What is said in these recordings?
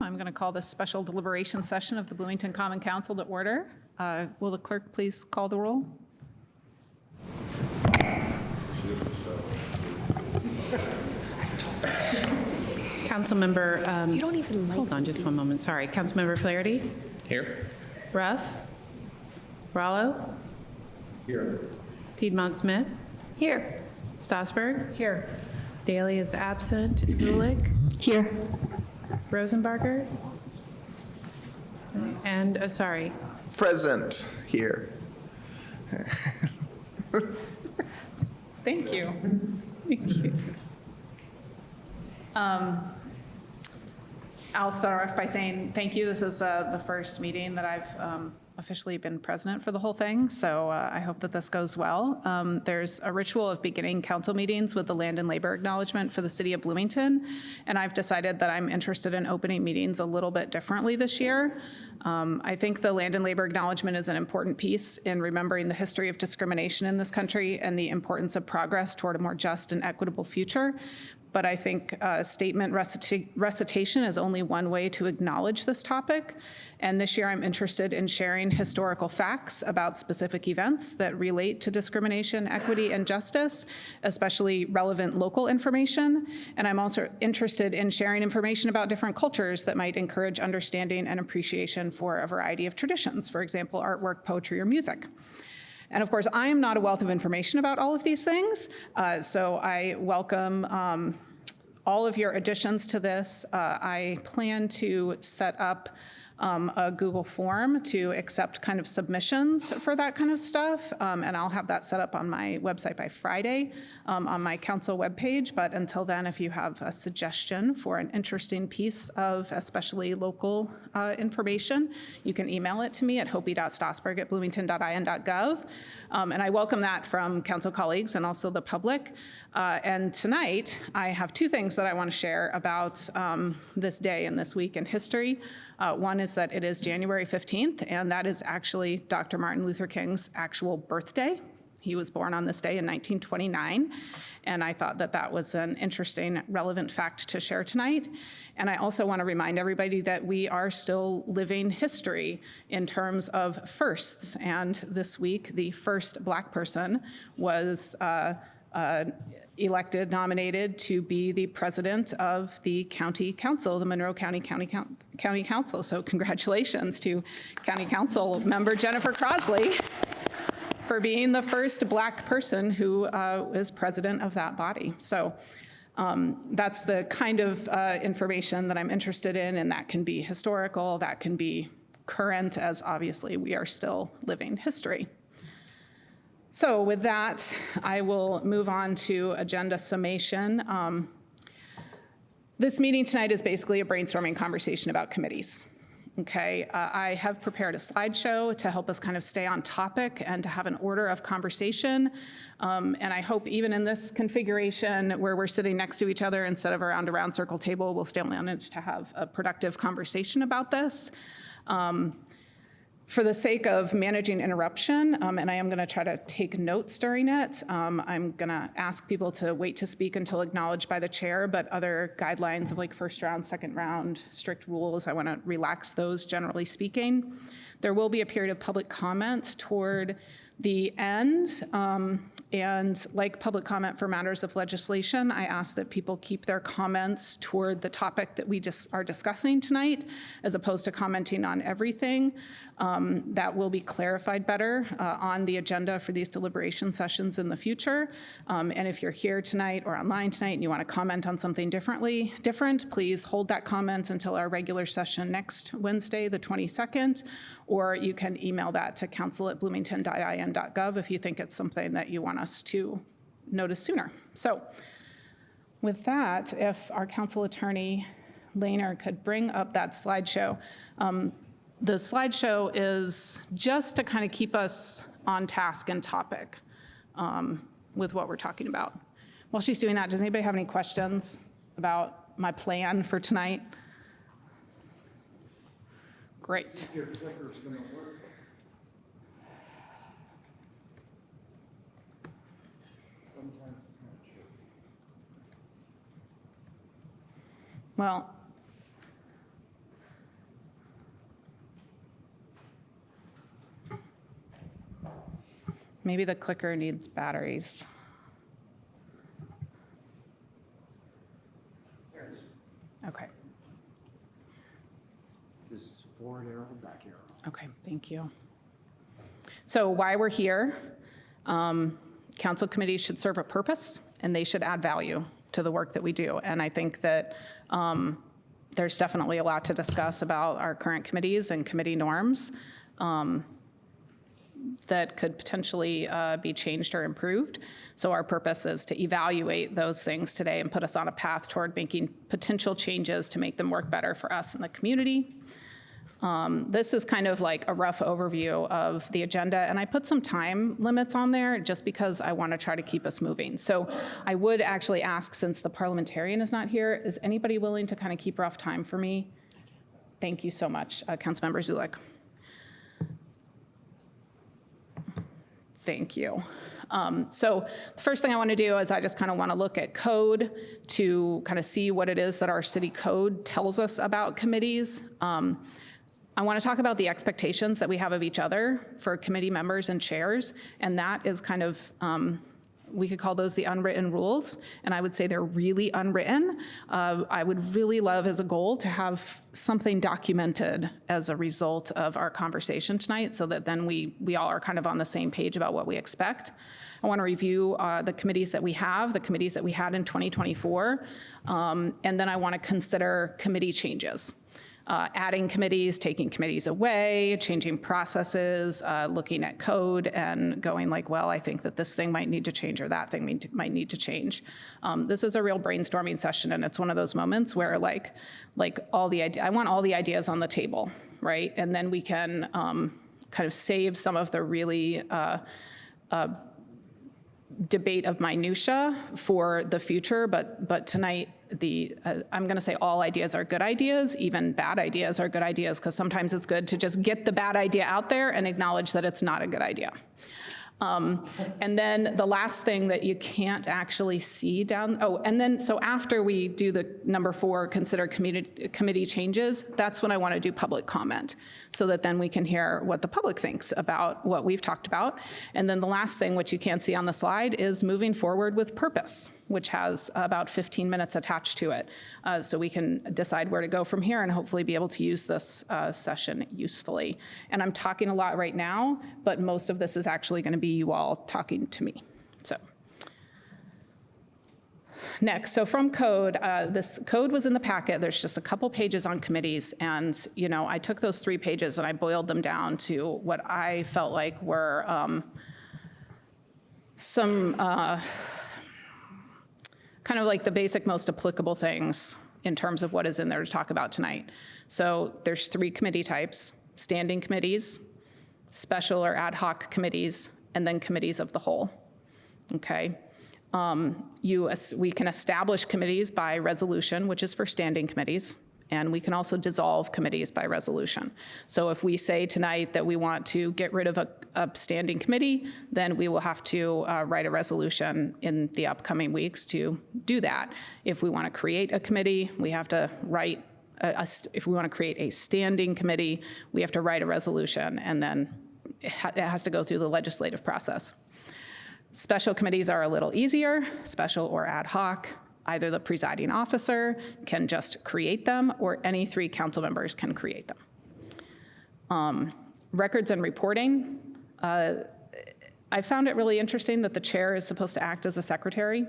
I'm going to call this special deliberation session of the Bloomington Common Council to order. Will the clerk please call the roll? Councilmember, You don't even like hold on just one moment, sorry. Councilmember Flaherty? Here. Ruff? Rallo? Here. Piedmont Smith? Here. Strasburg? Here. Daly is absent. Zulik? Here. Rosenbarger? And, sorry, Present here. Thank you. thank you. I'll start off by saying thank you. This is the first meeting that I've officially been president for the whole thing, so I hope that this goes well. There's a ritual of beginning council meetings with the land and labor acknowledgement for the city of Bloomington, and I've decided that I'm interested in opening meetings a little bit differently this year. I think the land and labor acknowledgement is an important piece in remembering the history of discrimination in this country and the importance of progress toward a more just and equitable future. But I think statement recitation is only one way to acknowledge this topic. And this year I'm interested in sharing historical facts about specific events that relate to discrimination, equity, and justice, especially relevant local information. And I'm also interested in sharing information about different cultures that might encourage understanding and appreciation for a variety of traditions, for example, artwork, poetry, or music. And of course, I am not a wealth of information about all of these things, so I welcome all of your additions to this. I plan to set up a Google form to accept kind of submissions for that kind of stuff, and I'll have that set up on my website by Friday on my council webpage. But until then, if you have a suggestion for an interesting piece of especially local information, you can email it to me at hopi.strasburg@bloomington.in.gov. And I welcome that from council colleagues and also the public. And tonight, I have two things that I want to share about this day and this week in history. One is that it is January 15th, and that is actually Dr. Martin Luther King's actual birthday. He was born on this day in 1929, and I thought that that was an interesting, relevant fact to share tonight. And I also want to remind everybody that we are still living history in terms of firsts. And this week, the first Black person was elected, nominated to be the president of the county council, the Monroe County Council. So congratulations to County Council member Jennifer Crosley for being the first Black person who is president of that body. So that's the kind of information that I'm interested in, and that can be historical, that can be current, as obviously we are still living history. So with that, I will move on to agenda summation. This meeting tonight is basically a brainstorming conversation about committees. Okay, I have prepared a slideshow to help us kind of stay on topic and to have an order of conversation. And I hope even in this configuration where we're sitting next to each other instead of around a round circle table, we'll still manage to have a productive conversation about this. For the sake of managing interruption, and I am going to try to take notes during it, I'm going to ask people to wait to speak until acknowledged by the chair, but other guidelines of like first round, second round, strict rules, I want to relax those generally speaking. There will be a period of public comment toward the end, and like public comment for matters of legislation, I ask that people keep their comments toward the topic that we just are discussing tonight, as opposed to commenting on everything. That will be clarified better on the agenda for these deliberation sessions in the future. And if you're here tonight or online tonight and you want to comment on something different, please hold that comment until our regular session next Wednesday, the 22nd, or you can email that to council@bloomington.in.gov if you think it's something that you want us to notice sooner. So with that, if our council attorney Lehner could bring up that slideshow. The slideshow is just to kind of keep us on task and topic with what we're talking about. While she's doing that, does anybody have any questions about my plan for tonight? Great. Your clicker's going to work. Sometimes it's not true. Well, Maybe the clicker needs batteries. Okay, This forward arrow, back arrow. okay, thank you. So why we're here, council committees should serve a purpose and they should add value to the work that we do. And I think that there's definitely a lot to discuss about our current committees and committee norms that could potentially be changed or improved. So our purpose is to evaluate those things today and put us on a path toward making potential changes to make them work better for us and the community. This is kind of like a rough overview of the agenda, and I put some time limits on there just because I want to try to keep us moving. So I would actually ask, since the parliamentarian is not here, is anybody willing to kind of keep rough time for me? Thank you so much, Councilmember Zulik. Thank you. So the first thing I want to do is I just kind of want to look at code to kind of see what it is that our city code tells us about committees. I want to talk about the expectations that we have of each other for committee members and chairs, and that is kind of, we could call those the unwritten rules, and I would say they're really unwritten. I would really love as a goal to have something documented as a result of our conversation tonight so that then we all are kind of on the same page about what we expect. I want to review the committees that we have, the committees that we had in 2024, and then I want to consider committee changes. Adding committees, taking committees away, changing processes, looking at code and going like, well, I think that this thing might need to change or that thing might need to change. This is a real brainstorming session, and it's one of those moments where like I want all the ideas on the table, right? And then we can kind of save some of the really debate of minutia for the future, but tonight, I'm going to say all ideas are good ideas, even bad ideas are good ideas, because sometimes it's good to just get the bad idea out there and acknowledge that it's not a good idea. And then the last thing that you can't actually see so after we do the number 4, consider committee changes, that's when I want to do public comment, so that then we can hear what the public thinks about what we've talked about. And then the last thing, which you can't see on the slide, is moving forward with purpose, which has about 15 minutes attached to it. So we can decide where to go from here and hopefully be able to use this session usefully. And I'm talking a lot right now, but most of this is actually going to be you all talking to me. So next, so from code, this code was in the packet. There's just a couple pages on committees. And, I took those 3 pages and I boiled them down to what I felt like were some kind of like the basic, most applicable things in terms of what is in there to talk about tonight. So there's 3 committee types: standing committees, special or ad hoc committees, and then committees of the whole. Okay. We can establish committees by resolution, which is for standing committees, and we can also dissolve committees by resolution. So if we say tonight that we want to get rid of a standing committee, then we will have to write a resolution in the upcoming weeks to do that. If we want to create a committee, we have to write, if we want to create a standing committee, we have to write a resolution, and then it has to go through the legislative process. Special committees are a little easier, special or ad hoc. Either the presiding officer can just create them, or any 3 council members can create them. Records and reporting. I found it really interesting that the chair is supposed to act as a secretary,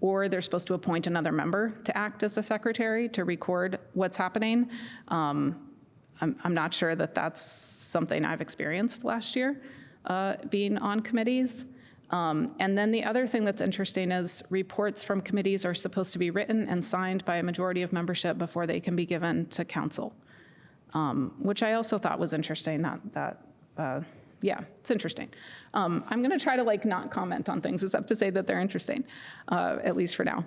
or they're supposed to appoint another member to act as a secretary to record what's happening. I'm not sure that that's something I've experienced last year, being on committees. And then the other thing that's interesting is reports from committees are supposed to be written and signed by a majority of membership before they can be given to council, which I also thought was interesting. Yeah, it's interesting. I'm going to try to not comment on things except to say that they're interesting, at least for now.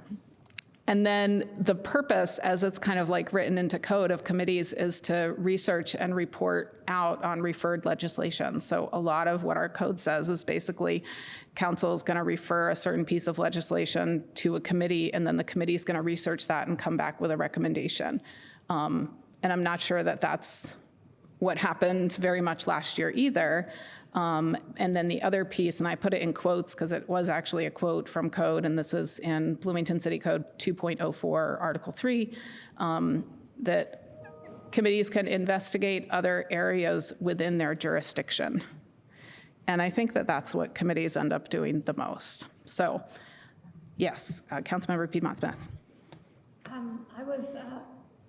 And then the purpose, as it's kind of written into code of committees, is to research and report out on referred legislation. So a lot of what our code says is basically council is going to refer a certain piece of legislation to a committee, and then the committee is going to research that and come back with a recommendation. And I'm not sure that that's what happened very much last year either. And then the other piece, and I put it in quotes because it was actually a quote from code, and this is in Bloomington City Code 2.04, Article 3, that committees can investigate other areas within their jurisdiction. And I think that that's what committees end up doing the most. So, yes, Councilmember Piedmont-Smith. I was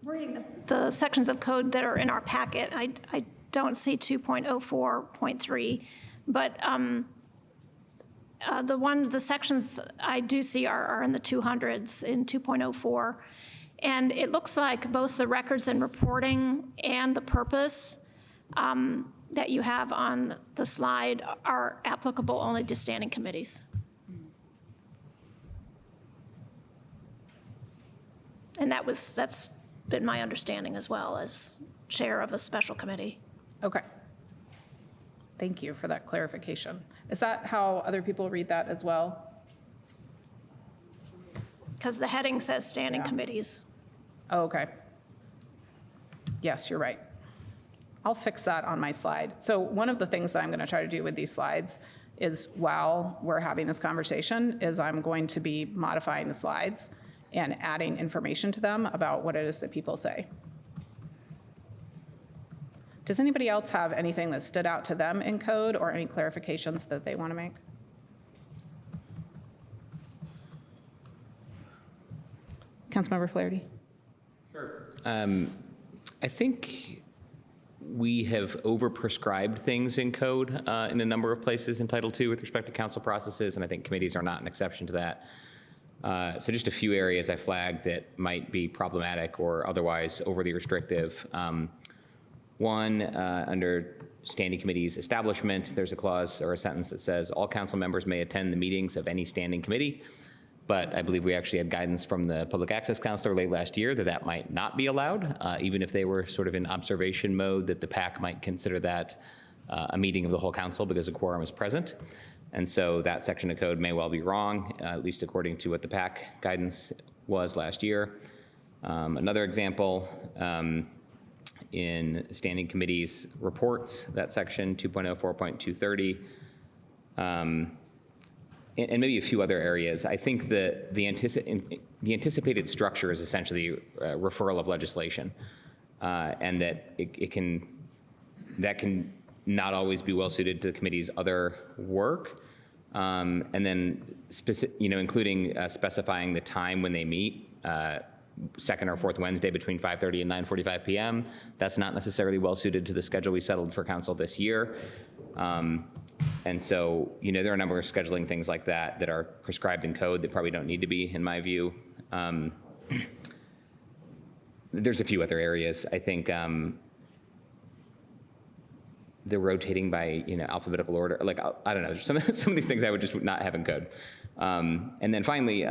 reading the sections of code that are in our packet. I don't see 2.04.3, but the sections I do see are in the 200s in 2.04. And it looks like both the records and reporting and the purpose that you have on the slide are applicable only to standing committees. And that's been my understanding as well as chair of a special committee. Okay. Thank you for that clarification. Is that how other people read that as well? Because the heading says standing committees. Oh, okay. Yes, you're right. I'll fix that on my slide. So one of the things that I'm going to try to do with these slides is while we're having this conversation is I'm going to be modifying the slides and adding information to them about what it is that people say. Does anybody else have anything that stood out to them in code or any clarifications that they want to make? Councilmember Flaherty. I think we have overprescribed things in code in a number of places in Title II with respect to council processes, and I think committees are not an exception to that. So just a few areas I flagged that might be problematic or otherwise overly restrictive. One, under standing committees establishment, there's a clause or a sentence that says all council members may attend the meetings of any standing committee. But I believe we actually had guidance from the public access counselor late last year that that might not be allowed, even if they were sort of in observation mode, that the PAC might consider that a meeting of the whole council because a quorum is present. And so that section of code may well be wrong, at least according to what the PAC guidance was last year. Another example, in standing committees reports, that section 2.04.230, and maybe a few other areas. I think that the anticipated structure is essentially a referral of legislation, and that that can not always be well suited to the committee's other work, and then including specifying the time when they meet. Second or fourth Wednesday between 5:30 and 9:45 p.m. That's not necessarily well suited to the schedule we settled for council this year. And so, there are a number of scheduling things like that that are prescribed in code that probably don't need to be, in my view. There's a few other areas. I think the rotating by, alphabetical order, like, I don't know, some of these things I would just not have in code. And then finally,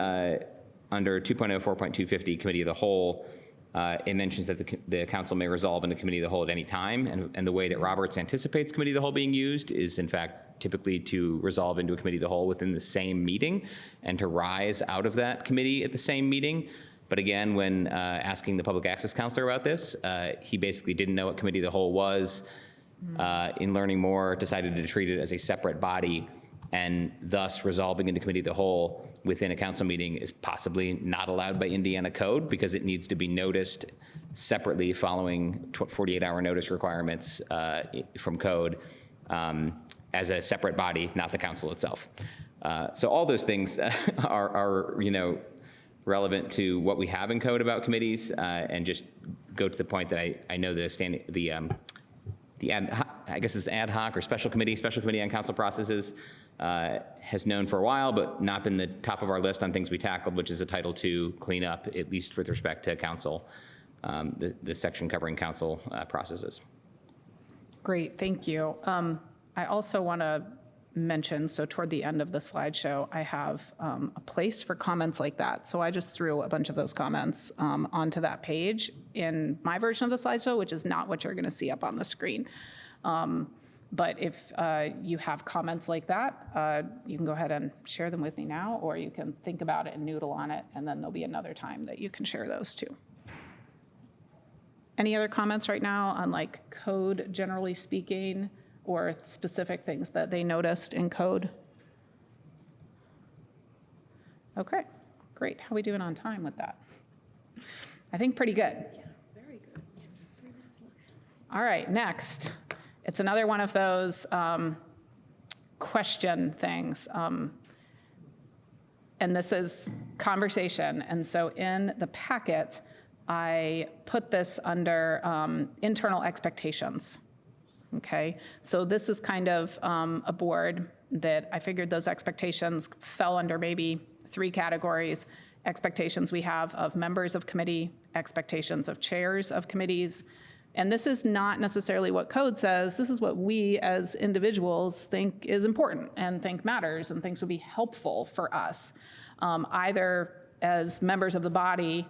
under 2.04.250, Committee of the Whole, it mentions that the council may resolve in the Committee of the Whole at any time, and the way that Roberts anticipates Committee of the Whole being used is, in fact, typically to resolve into a Committee of the Whole within the same meeting and to rise out of that committee at the same meeting. But again, when asking the public access counselor about this, he basically didn't know what Committee of the Whole was. In learning more, decided to treat it as a separate body, and thus resolving into Committee of the Whole within a council meeting is possibly not allowed by Indiana code because it needs to be noticed separately following 48-hour notice requirements from code as a separate body, not the council itself. So all those things are relevant to what we have in code about committees, and just go to the point that I know I guess it's ad hoc or special committee on council processes has known for a while, but not been the top of our list on things we tackled, which is a Title II cleanup, at least with respect to council, the section covering council processes. Great, thank you. I also want to mention, so toward the end of the slideshow, I have a place for comments like that. So I just threw a bunch of those comments onto that page in my version of the slideshow, which is not what you're going to see up on the screen. But if you have comments like that, you can go ahead and share them with me now, or you can think about it and noodle on it, and then there'll be another time that you can share those too. Any other comments right now on like code generally speaking, or specific things that they noticed in code? Okay, great. How are we doing on time with that? I think pretty good. Very good. All right, next. It's another one of those question things. And this is conversation. And so in the packet, I put this under internal expectations. Okay, so this is kind of a board that I figured those expectations fell under maybe 3 categories. Expectations we have of members of committee, expectations of chairs of committees. And this is not necessarily what code says. This is what we as individuals think is important and think matters and thinks would be helpful for us, either as members of the body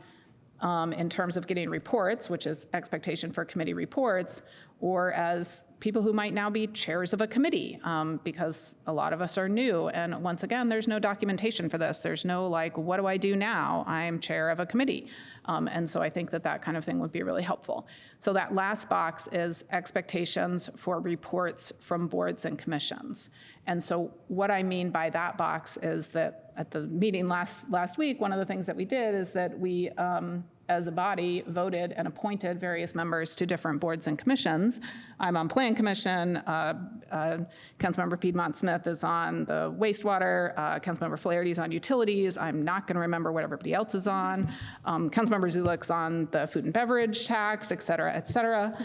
in terms of getting reports, which is expectation for committee reports, or as people who might now be chairs of a committee, because a lot of us are new. And once again, there's no documentation for this. There's no like, what do I do now? I'm chair of a committee. And so I think that that kind of thing would be really helpful. So that last box is expectations for reports from boards and commissions. And so what I mean by that box is that at the meeting last week, one of the things that we did is that we, as a body, voted and appointed various members to different boards and commissions. I'm on Plan Commission. Councilmember Piedmont Smith is on the wastewater. Councilmember Flaherty's on utilities. I'm not going to remember what everybody else is on. Councilmember Zulick's on the food and beverage tax, et cetera, et cetera.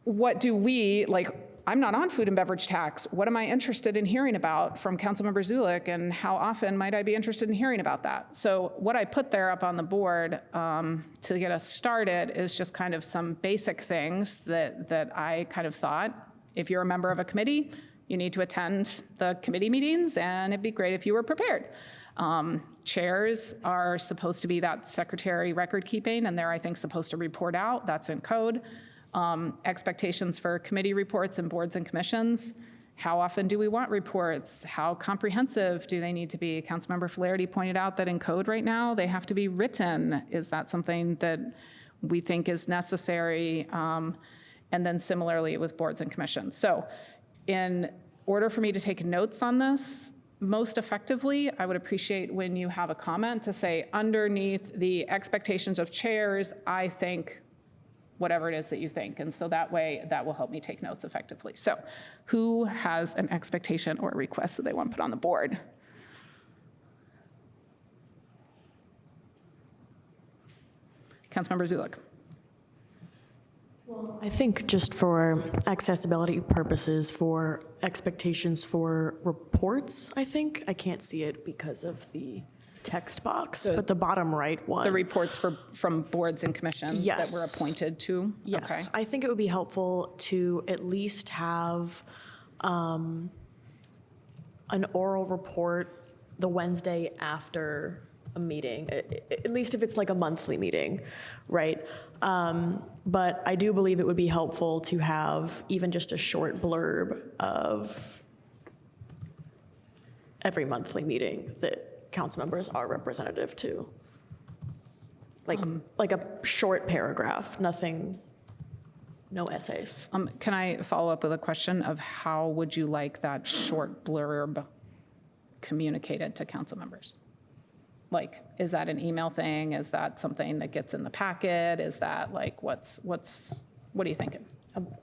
What do we, like, I'm not on food and beverage tax. What am I interested in hearing about from Councilmember Zulick, and how often might I be interested in hearing about that? So what I put there up on the board to get us started is just kind of some basic things that I kind of thought. If you're a member of a committee, you need to attend the committee meetings, and it'd be great if you were prepared. Chairs are supposed to be that secretary record keeping, and they're, I think, supposed to report out. That's in code. Expectations for committee reports and boards and commissions. How often do we want reports? How comprehensive do they need to be? Councilmember Flaherty pointed out that in code right now, they have to be written. Is that something that we think is necessary? And then similarly with boards and commissions. So in order for me to take notes on this most effectively, I would appreciate when you have a comment to say underneath the expectations of chairs, I think whatever it is that you think. And so that way, that will help me take notes effectively. So who has an expectation or a request that they want to put on the board? Councilmember Zulick. I think just for accessibility purposes, for expectations for reports, I think. I can't see it because of the text box, but the bottom right one. The reports from boards and commissions that we're Yes. appointed to? Yes, Okay. I think it would be helpful to at least have an oral report the Wednesday after a meeting, at least if it's like a monthly meeting, right? But I do believe it would be helpful to have even just a short blurb of every monthly meeting that council members are representative to. Like a short paragraph, nothing, no essays. Can I follow up with a question of how would you like that short blurb communicated to council members? Like, is that an email thing? Is that something that gets in the packet? Is that like, what are you thinking?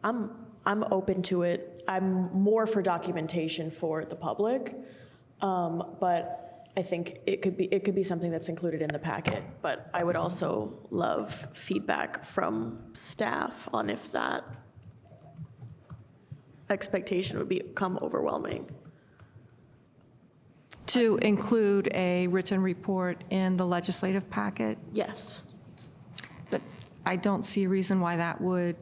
I'm open to it. I'm more for documentation for the public, but I think it could be something that's included in the packet. But I would also love feedback from staff on if that expectation would become overwhelming. To include a written report in the legislative packet, Yes. but I don't see a reason why that would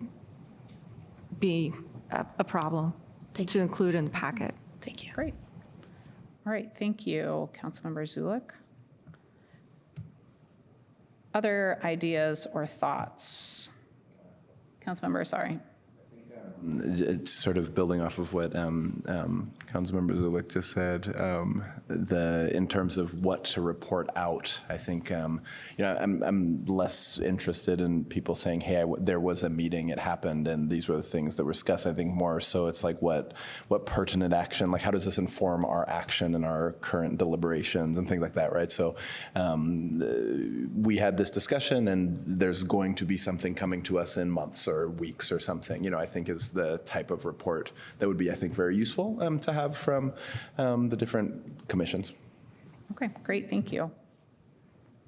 be a problem to include in the packet. Thank you. Great. All right, thank you, Councilmember Zulick. Other ideas or thoughts? Councilmember, sorry. I think It's sort of building off of what Councilmember Zulik just said, in terms of what to report out, I think, I'm less interested in people saying, hey, there was a meeting, it happened, and these were the things that were discussed. I think more so it's like what pertinent action, like how does this inform our action and our current deliberations and things like that, right? So we had this discussion, and there's going to be something coming to us in months or weeks or something, I think is the type of report that would be, I think, very useful to have from the different commissions. Okay, great, thank you.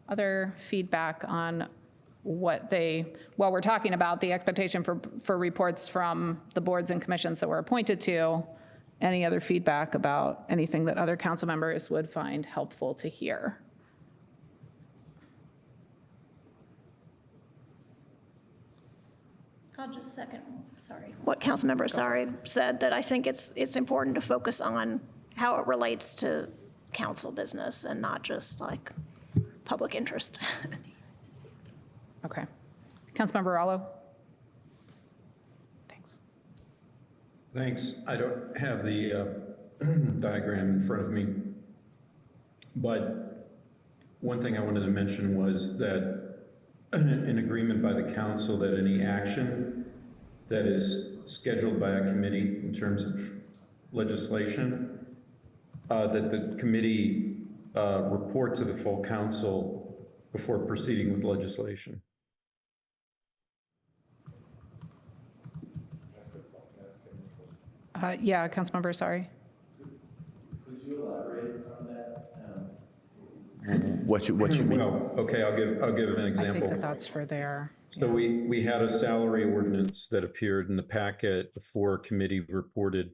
Other feedback on what while we're talking about the expectation for reports from the boards and commissions that we're appointed to, any other feedback about anything that other council members would find helpful to hear? I'll just second, what Councilmember Asari said, that I think it's important to focus on how it relates to council business and not just like public interest. Okay. Councilmember Rallo? Thanks. Thanks. I don't have the diagram in front of me, but one thing I wanted to mention was that an agreement by the council that any action that is scheduled by a committee in terms of legislation, that the committee report to the full council before proceeding with legislation. Yeah, Councilmember, sorry. Could you elaborate on that? What you mean? Well, okay, I'll give an I example. think that's for there. So we had a salary ordinance that appeared in the packet before committee reported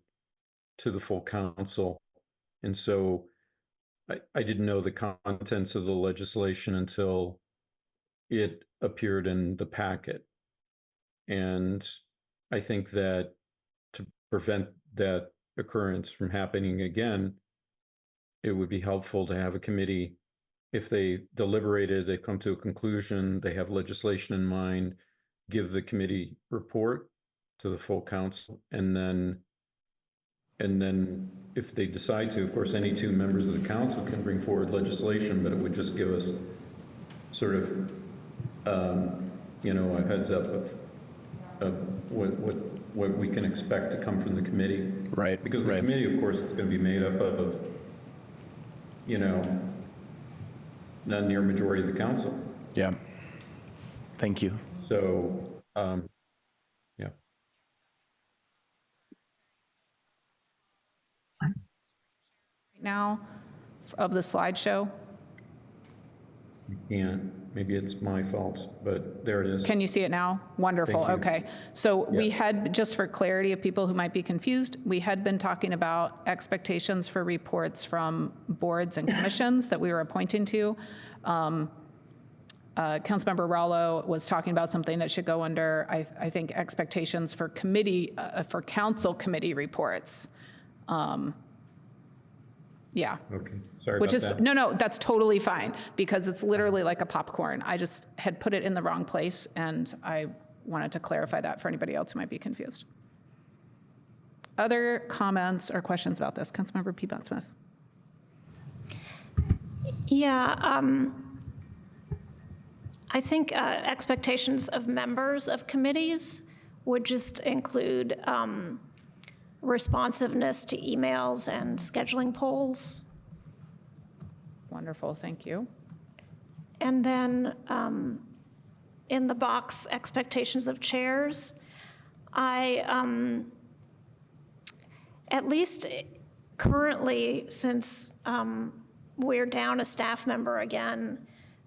to the full council. And so I didn't know the contents of the legislation until it appeared in the packet. And I think that to prevent that occurrence from happening again, it would be helpful to have a committee. If they deliberated, they come to a conclusion, they have legislation in mind, give the committee report to the full council, and then if they decide to, of course, any two members of the council can bring forward legislation, but it would just give us sort of, a heads up of what we can expect to come from the committee. Right. Because the committee, of course, is going to be made up of, not near majority of the council. Yeah. Thank you. So, yeah. Now of the slideshow. You can't. Maybe it's my fault, but there it is. Can you see it now? Wonderful, Thank you. okay. So we Yeah. had, just for clarity of people who might be confused, we had been talking about expectations for reports from boards and commissions that we were appointing to. Councilmember Rallo was talking about something that should go under, I think, expectations for for council committee reports. Yeah. Okay, sorry Which about is, that. no, that's totally fine, because it's literally like a popcorn. I just had put it in the wrong place, and I wanted to clarify that for anybody else who might be confused. Other comments or questions about this? Councilmember Peabody-Smith. Yeah, I think expectations of members of committees would just include responsiveness to emails and scheduling polls. Wonderful, thank you. And then in the box, expectations of chairs, at least currently, since we're down a staff member again,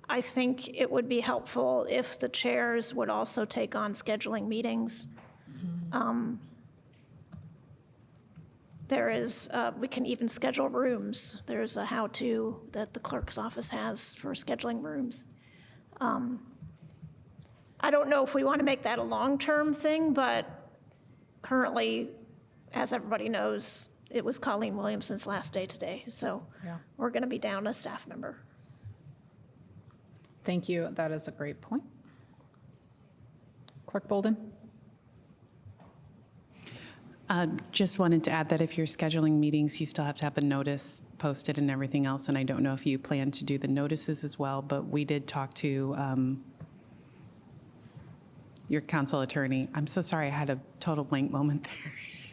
I think it would be helpful if the chairs would also take on scheduling meetings. There is, we can even schedule rooms. There's a how-to that the clerk's office has for scheduling rooms. I don't know if we want to make that a long-term thing, but currently, as everybody knows, it was Colleen Williamson's last day today, so we're going to be down a staff member. Thank you, that is a great point. Clerk Bolden? Just wanted to add that if you're scheduling meetings, you still have to have a notice posted and everything else, and I don't know if you plan to do the notices as well, but we did talk to your council attorney. I'm so sorry, I had a total blank moment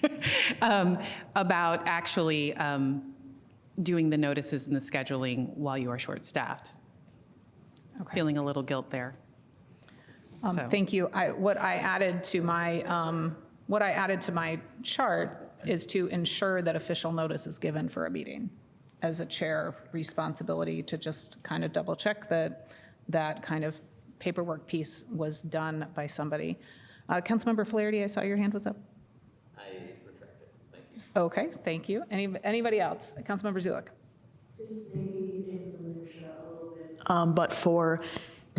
there. About actually doing the notices and the scheduling while you are short-staffed. Okay. Feeling a little guilt there. So. Thank you. What I added to my chart is to ensure that official notice is given for a meeting as a chair responsibility to just kind of double check that that kind of paperwork piece was done by somebody. Councilmember Flaherty, I saw your hand was up. I retract it. Thank you. Okay, thank you. Anybody else? Councilmember Zulik. This may be in the minutia a little bit. But for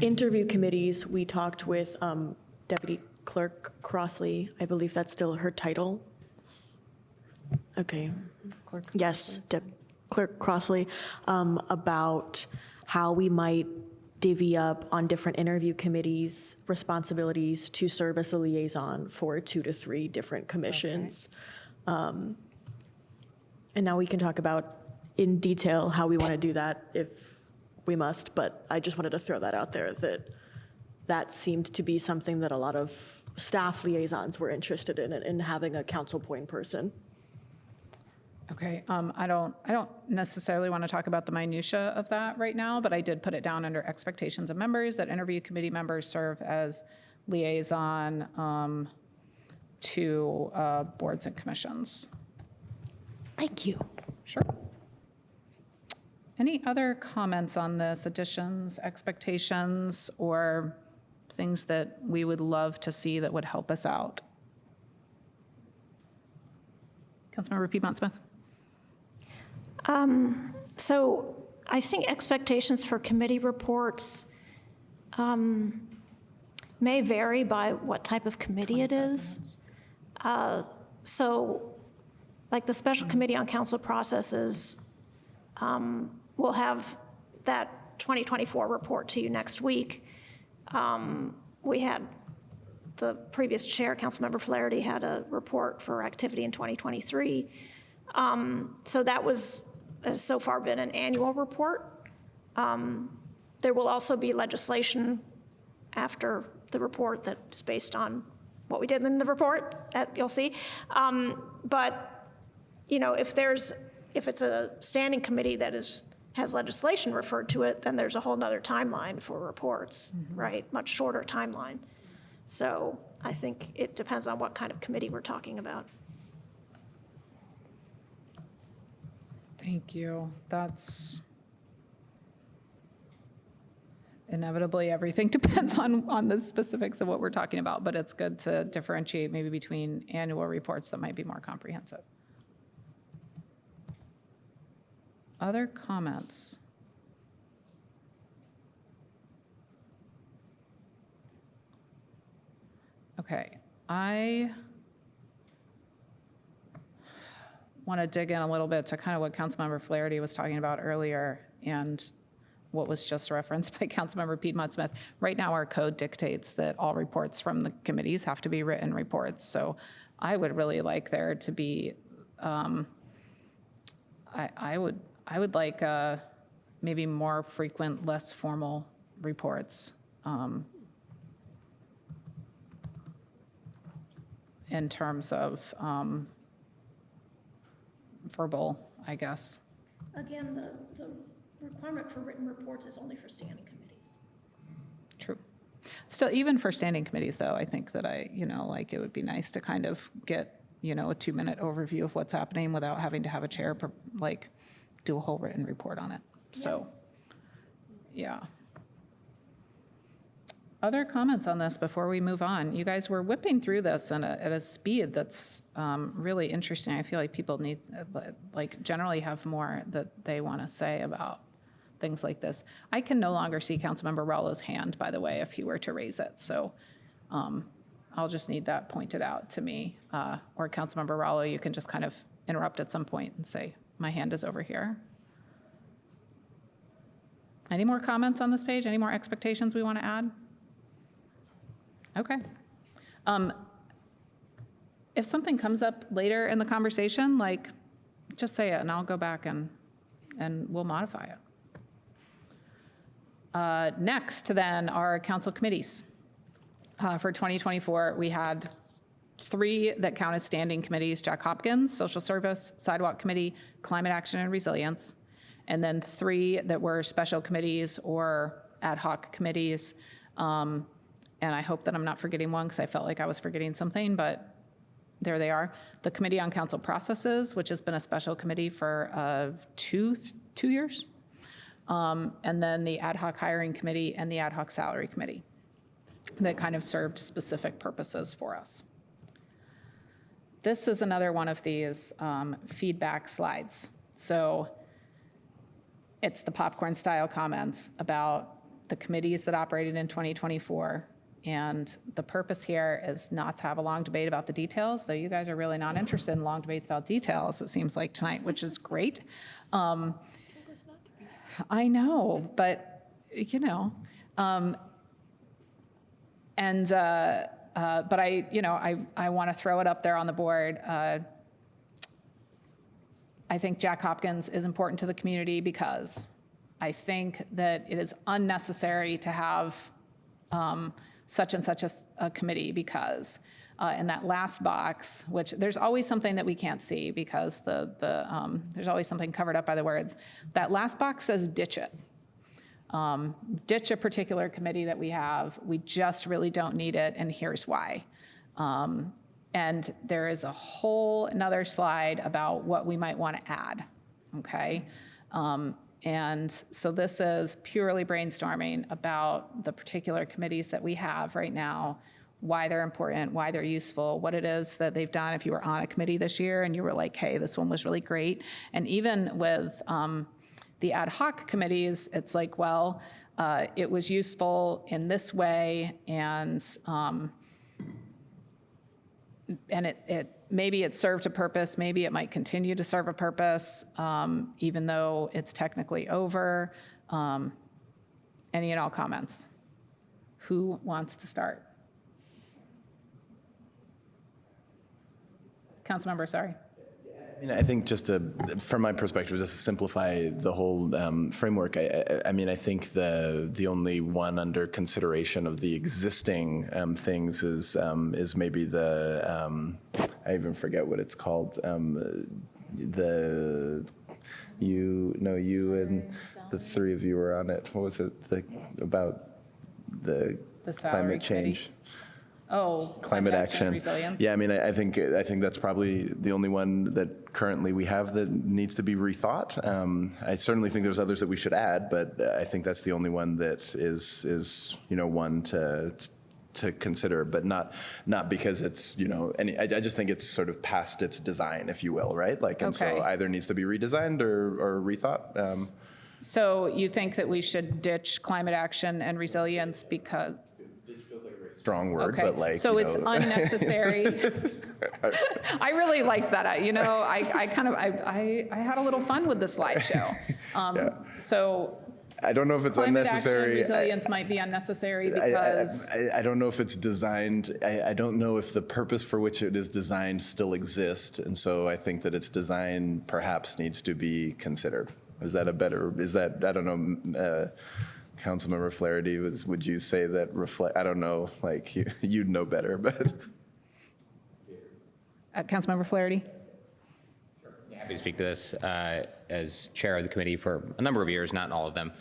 interview committees, we talked with Deputy Clerk Crossley. I believe that's still her title. Okay. Clerk Yes, Clerk Crossley, about how we might divvy up on different interview committees responsibilities to serve as a liaison for 2 to 3 different commissions. And now we can talk about in detail how we want to do that if we must, but I just wanted to throw that out there, that that seemed to be something that a lot of staff liaisons were interested in having a council point person. Okay, I don't necessarily want to talk about the minutia of that right now, but I did put it down under expectations of members that interview committee members serve as liaison to boards and commissions. Thank you. Sure. Any other comments on this, additions, expectations, or things that we would love to see that would help us out? Councilmember Piedmont Smith. So I think expectations for committee reports may vary by what type of committee it is. So like the Special Committee on Council Processes, we'll have that 2024 report to you next week. We had the previous chair, Councilmember Flaherty, had a report for activity in 2023. So that has so far been an annual report. There will also be legislation after the report that's based on what we did in the report that you'll see. But, you know, if it's a standing committee that has legislation referred to it, then there's a whole nother timeline for reports, right? Much shorter timeline. So I think it depends on what kind of committee we're talking about. Thank you. That's inevitably everything depends on the specifics of what we're talking about, but it's good to differentiate maybe between annual reports that might be more comprehensive. Other comments? Okay, I want to dig in a little bit to kind of what Councilmember Flaherty was talking about earlier and what was just referenced by Councilmember Piedmont Smith. Right now, our code dictates that all reports from the committees have to be written reports. So I would really like there to be, I would like maybe more frequent, less formal reports in terms of verbal, I guess. Again, the requirement for written reports is only for standing committees. True. Still, even for standing committees, though, I think that like it would be nice to kind of get, a 2-minute overview of what's happening without having to have a chair, do a whole written report on it. So, yeah. Other comments on this before we move on? You guys were whipping through this at a speed that's really interesting. I feel like people need, generally have more that they want to say about things like this. I can no longer see Councilmember Rallo's hand, by the way, if he were to raise it. So I'll just need that pointed out to me. Or Councilmember Rallo, you can just kind of interrupt at some point and say, my hand is over here. Any more comments on this page? Any more expectations we want to add? Okay. if something comes up later in the conversation, like, just say it and I'll go back and we'll modify it. Next, then, are council committees. For 2024, we had 3 that count as standing committees: Jack Hopkins, Social Service, Sidewalk Committee, Climate Action and Resilience, and then 3 that were special committees or ad hoc committees. And I hope that I'm not forgetting one, because I felt like I was forgetting something, but there they are. The Committee on Council Processes, which has been a special committee for 2 years. And then the Ad Hoc Hiring Committee and the Ad Hoc Salary Committee that kind of served specific purposes for us. This is another one of these feedback slides. So it's the popcorn style comments about the committees that operated in 2024. And the purpose here is not to have a long debate about the details, though you guys are really not interested in long debates about details, it seems like tonight, which is great. I know, but you know, but I want to throw it up there on the board. I think Jack Hopkins is important to the community because I think that it is unnecessary to have such and such a committee, because in that last box, which there's always something that we can't see because there's always something covered up by the words. That last box says ditch it. Ditch a particular committee that we have. We just really don't need it, and here's why. And there is a whole another slide about what we might want to add, okay? And so this is purely brainstorming about the particular committees that we have right now, why they're important, why they're useful, what it is that they've done. If you were on a committee this year and you were like, hey, this one was really great. And even with the ad hoc committees, it's like, well, it was useful in this way, and it maybe it served a purpose, maybe it might continue to serve a purpose, even though it's technically over. Any and all comments? Who wants to start? Councilmember, sorry. I think just from my perspective, just to simplify the whole framework, I think the only one under consideration of the existing things is maybe the, I even forget what it's called, you and the 3 of you were on it. What was it, about the climate change? Oh, climate action. Resilience. Yeah, I think that's probably the only one that currently we have that needs to be rethought. I certainly think there's others that we should add, but I think that's the only one that is one to consider, but not because it's I just think it's sort of past its design, if you will, right? So either needs to be redesigned or rethought. So you think that we should ditch climate action and resilience because? Strong word, okay. But so it's unnecessary. I really like that. I had a little fun with the slideshow. Yeah. So I don't know if it's unnecessary. Action, resilience might be unnecessary because I don't know if it's designed. I don't know if the purpose for which it is designed still exists, and so I think that its design perhaps needs to be considered. I don't know. Councilmember Flaherty, would you say that I don't know, you'd know better, but. Councilmember Flaherty? Sure. Yeah, happy to speak to this as chair of the committee for a number of years, not all of them.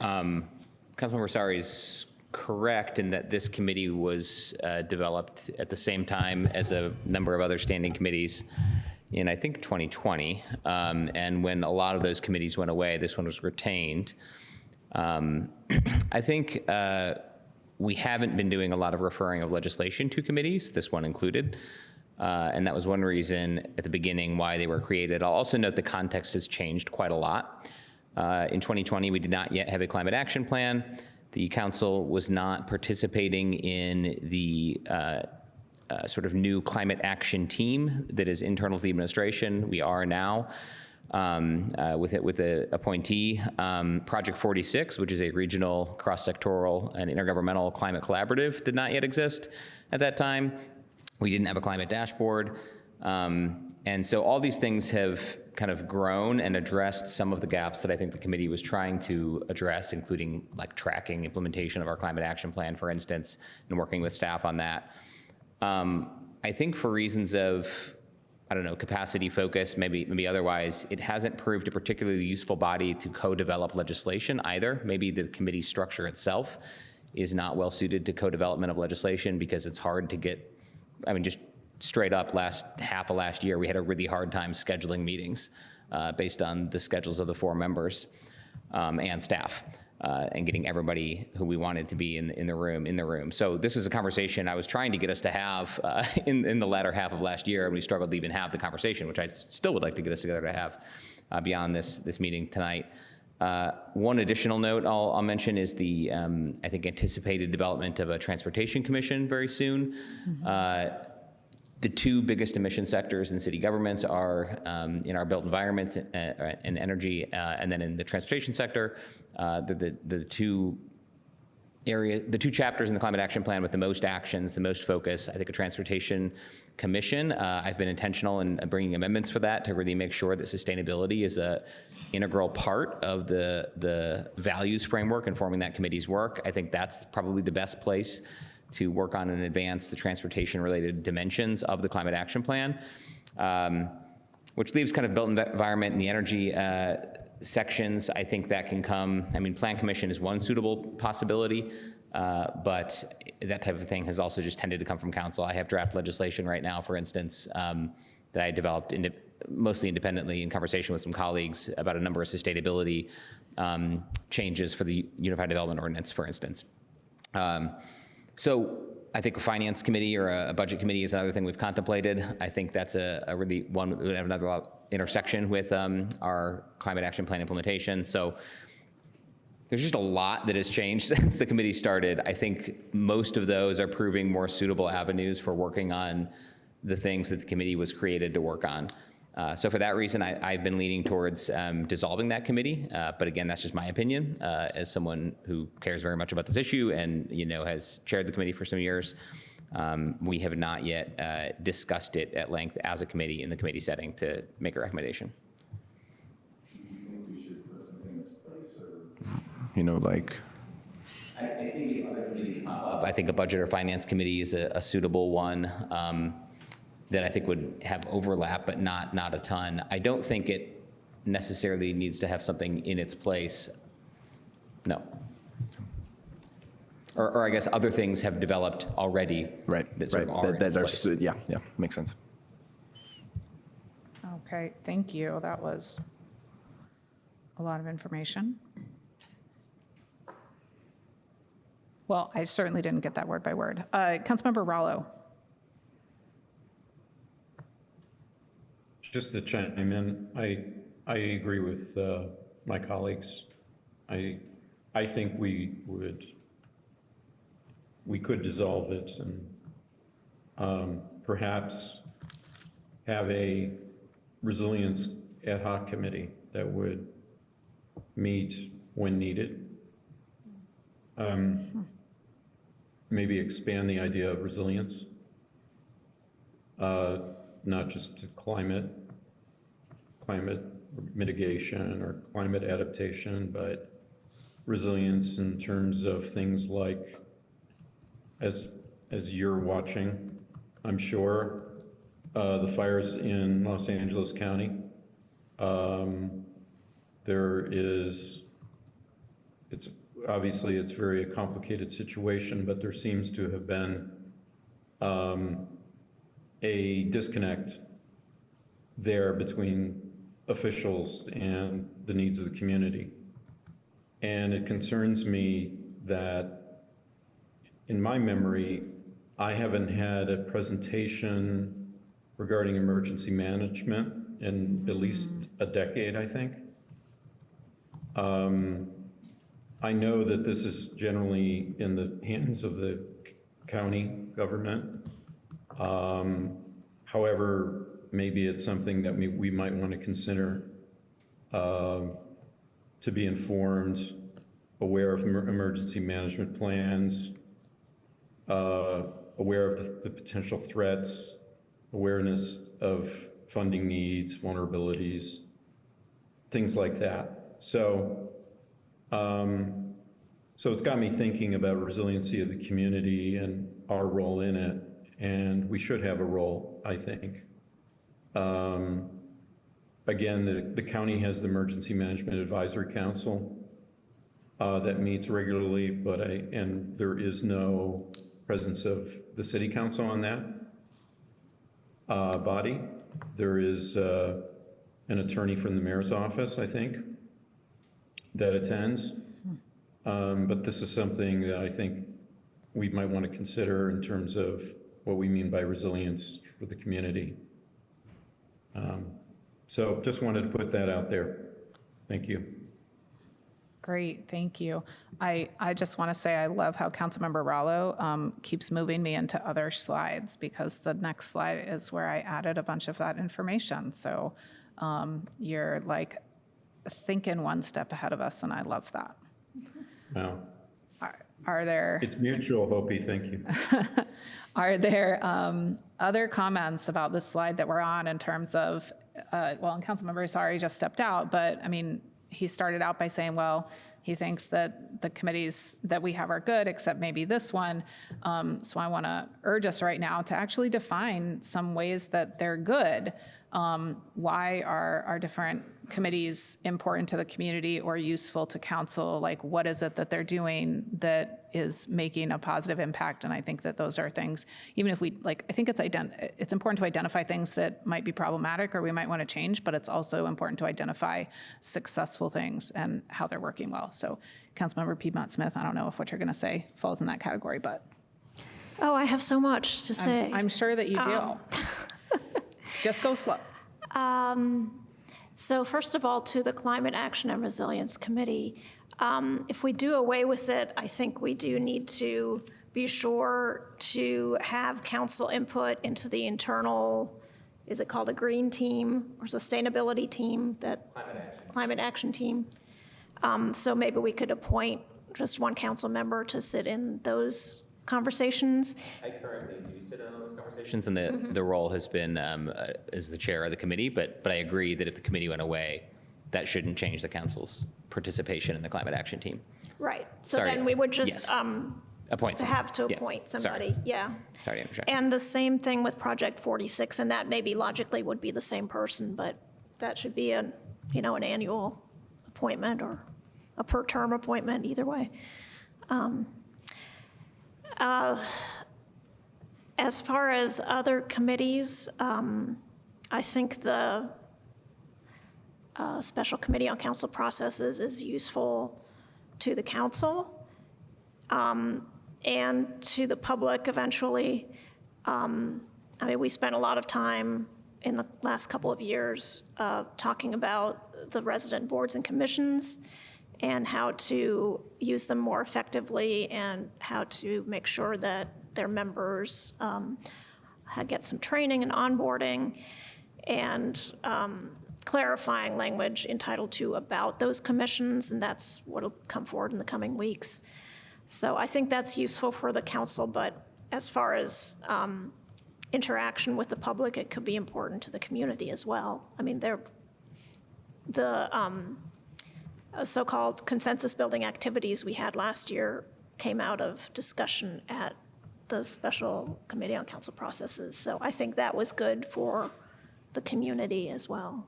Councilmember Sari is correct in that this committee was developed at the same time as a number of other standing committees in, I think, 2020. And when a lot of those committees went away, this one was retained. I think we haven't been doing a lot of referring of legislation to committees, this one included, and that was one reason at the beginning why they were created. I'll also note the context has changed quite a lot. In 2020, we did not yet have a climate action plan. The council was not participating in the sort of new climate action team that is internal to the administration. We are now. With the appointee, Project 46, which is a regional, cross-sectoral, and intergovernmental climate collaborative, did not yet exist at that time. We didn't have a climate dashboard. And so all these things have kind of grown and addressed some of the gaps that I think the committee was trying to address, including like tracking implementation of our climate action plan, for instance, and working with staff on that. I think for reasons of, I don't know, capacity focus, maybe otherwise, it hasn't proved a particularly useful body to co-develop legislation either. Maybe the committee structure itself is not well suited to co-development of legislation because it's hard to get, I mean, just straight up half of last year, we had a really hard time scheduling meetings based on the schedules of the 4 members and staff and getting everybody who we wanted to be in the room. So this was a conversation I was trying to get us to have in the latter half of last year, and we struggled to even have the conversation, which I still would like to get us together to have beyond this meeting tonight. One additional note I'll mention is the, I think, anticipated development of a transportation commission very soon. The 2 biggest emission sectors in city governments are in our built environments and energy, and then in the transportation sector. The two chapters in the climate action plan with the most actions, the most focus, I think a transportation commission. I've been intentional in bringing amendments for that to really make sure that sustainability is a integral part of the values framework informing that committee's work. I think that's probably the best place to work on and advance the transportation-related dimensions of the climate action plan, which leaves kind of built environment and the energy sections. I think that can come, I mean, Plan Commission is one suitable possibility, but that type of thing has also just tended to come from council. I have draft legislation right now, for instance, that I developed mostly independently in conversation with some colleagues about a number of sustainability changes for the Unified Development Ordinance, for instance. So I think a finance committee or a budget committee is another thing we've contemplated. I think that's a really one that would have another intersection with our climate action plan implementation. So there's just a lot that has changed since the committee started. I think most of those are proving more suitable avenues for working on the things that the committee was created to work on. So for that reason, I've been leaning towards dissolving that committee. But again, that's just my opinion as someone who cares very much about this issue and has chaired the committee for some years. We have not yet discussed it at length as a committee in the committee setting to make a recommendation. Do you think we should put something in this place, or like? I think if other committees pop up, I think a budget or finance committee is a suitable one. That I think would have overlap, but not a ton. I don't think it necessarily needs to have something in its place. No. Or I guess other things have developed already. Right. That sort of are in its place. Yeah, makes sense. Okay, thank you. That was a lot of information. Well, I certainly didn't get that word by word. Councilmember Rallo. Just to chime in, I agree with my colleagues. I think we could dissolve it and perhaps have a resilience ad hoc committee that would meet when needed. Maybe expand the idea of resilience, not just to climate mitigation or climate adaptation, but resilience in terms of things like, as you're watching, I'm sure, the fires in Los Angeles County. It's obviously very a complicated situation, but there seems to have been a disconnect there between officials and the needs of the community. And it concerns me that, in my memory, I haven't had a presentation regarding emergency management in at least a decade, I think. I know that this is generally in the hands of the county government. However, maybe it's something that we might want to consider to be informed, aware of emergency management plans, aware of the potential threats, awareness of funding needs, vulnerabilities, things like that. So it's got me thinking about resiliency of the community and our role in it, and we should have a role, I think. Again, the county has the Emergency Management Advisory Council that meets regularly, and there is no presence of the city council on that body. There is an attorney from the mayor's office, I think, that attends. But this is something that I think we might want to consider in terms of what we mean by resilience for the community. So just wanted to put that out there. Thank you. Great, thank you. I just want to say I love how Councilmember Rallo keeps moving me into other slides, because the next slide is where I added a bunch of that information. So you're like thinking one step ahead of us, and I love that. Wow. Are there... It's mutual, Hopi, thank you. Are there other comments about this slide that we're on in terms of, well, and Councilmember Asari just stepped out, but I mean, he started out by saying, well, he thinks that the committees that we have are good, except maybe this one. So I want to urge us right now to actually define some ways that they're good. Why are different committees important to the community or useful to council? Like, what is it that they're doing that is making a positive impact? And I think that those are things, even if we, like, I think it's important to identify things that might be problematic or we might want to change, but it's also important to identify successful things and how they're working well. So Councilmember Piedmont Smith, I don't know if what you're going to say falls in that category, but. Oh, I have so much to say. I'm sure that you do. Just go slow. So first of all, to the Climate Action and Resilience Committee, if we do away with it, I think we do need to be sure to have council input into the internal, is it called a green team or sustainability team? Climate action team. So maybe we could appoint just one council member to sit in those conversations. I currently do sit in on those conversations, and the role has been as the chair of the committee, but I agree that if the committee went away, that shouldn't change the council's participation in the climate action team. Right. So Sorry. then we would just Yes. Appoint to someone. have to Yeah. appoint Sorry. somebody. Yeah. Sorry to interject. And the same thing with Project 46, and that maybe logically would be the same person, but that should be an annual appointment or a per term appointment, either way. As far as other committees, I think the Special Committee on Council Processes is useful to the council and to the public eventually. I mean, we spent a lot of time in the last couple of years talking about the resident boards and commissions and how to use them more effectively and how to make sure that their members get some training and onboarding and clarifying language in Title II about those commissions, and that's what will come forward in the coming weeks. So I think that's useful for the council, but as far as interaction with the public, it could be important to the community as well. I mean, the so-called consensus building activities we had last year came out of discussion at the Special Committee on Council Processes. So I think that was good for the community as well.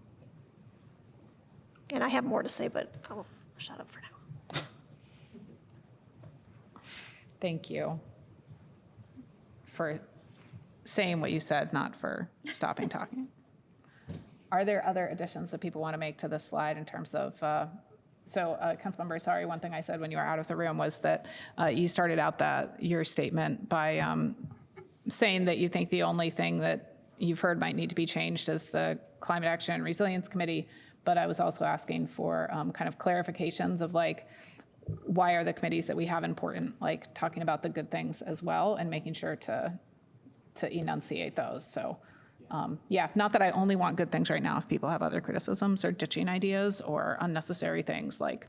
And I have more to say, but I'll shut up for now. Thank you for saying what you said, not for stopping talking. Are there other additions that people want to make to this slide in terms of, Councilmember, sorry, one thing I said when you were out of the room was that you started out your statement by saying that you think the only thing that you've heard might need to be changed is the Climate Action and Resilience Committee, but I was also asking for kind of clarifications of like, why are the committees that we have important, like talking about the good things as well and making sure to enunciate those. So yeah, not that I only want good things right now. If people have other criticisms or ditching ideas or unnecessary things, like,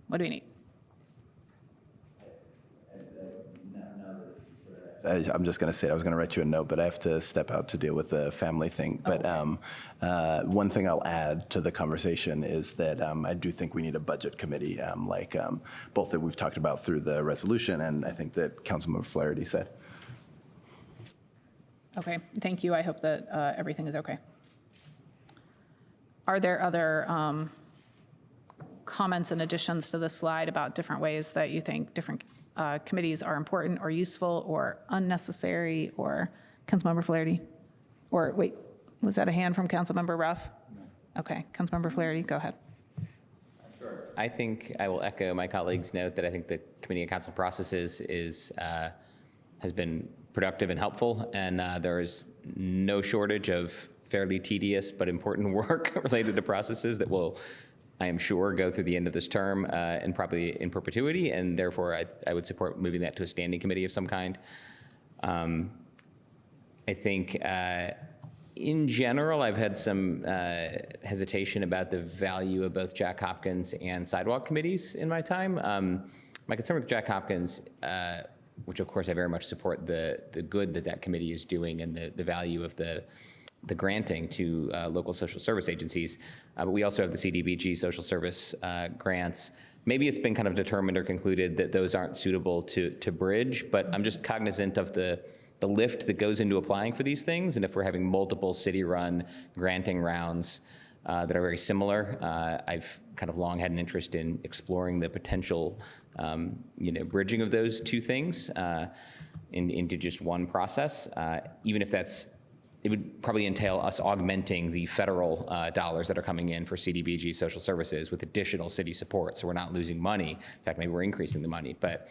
what do we need? Now that you said that, I'm just going to say, I was going to write you a note, but I have to step out to deal with the family thing. But one thing I'll add to the conversation is that I do think we need a budget committee, both that we've talked about through the resolution, and I think that Councilmember Flaherty said. Okay, thank you. I hope that everything is okay. Are there other comments and additions to this slide about different ways that you think different committees are important or useful or unnecessary? Or Councilmember Flaherty? Or wait, was that a hand from Councilmember Ruff? Okay, Councilmember Flaherty, go ahead. I think I will echo my colleague's note that I think the committee and council processes has been productive and helpful, and there is no shortage of fairly tedious but important work related to processes that will, I am sure, go through the end of this term and probably in perpetuity, and therefore I would support moving that to a standing committee of some kind. I think in general, I've had some hesitation about the value of both Jack Hopkins and sidewalk committees in my time. My concern with Jack Hopkins, which of course I very much support the good that committee is doing and the value of the granting to local social service agencies, but we also have the CDBG social service grants. Maybe it's been kind of determined or concluded that those aren't suitable to bridge, but I'm just cognizant of the lift that goes into applying for these things, and if we're having multiple city-run granting rounds that are very similar, I've kind of long had an interest in exploring the potential, bridging of those two things into just one process, even if it would probably entail us augmenting the federal dollars that are coming in for CDBG social services with additional city support, so we're not losing money. In fact, maybe we're increasing the money, but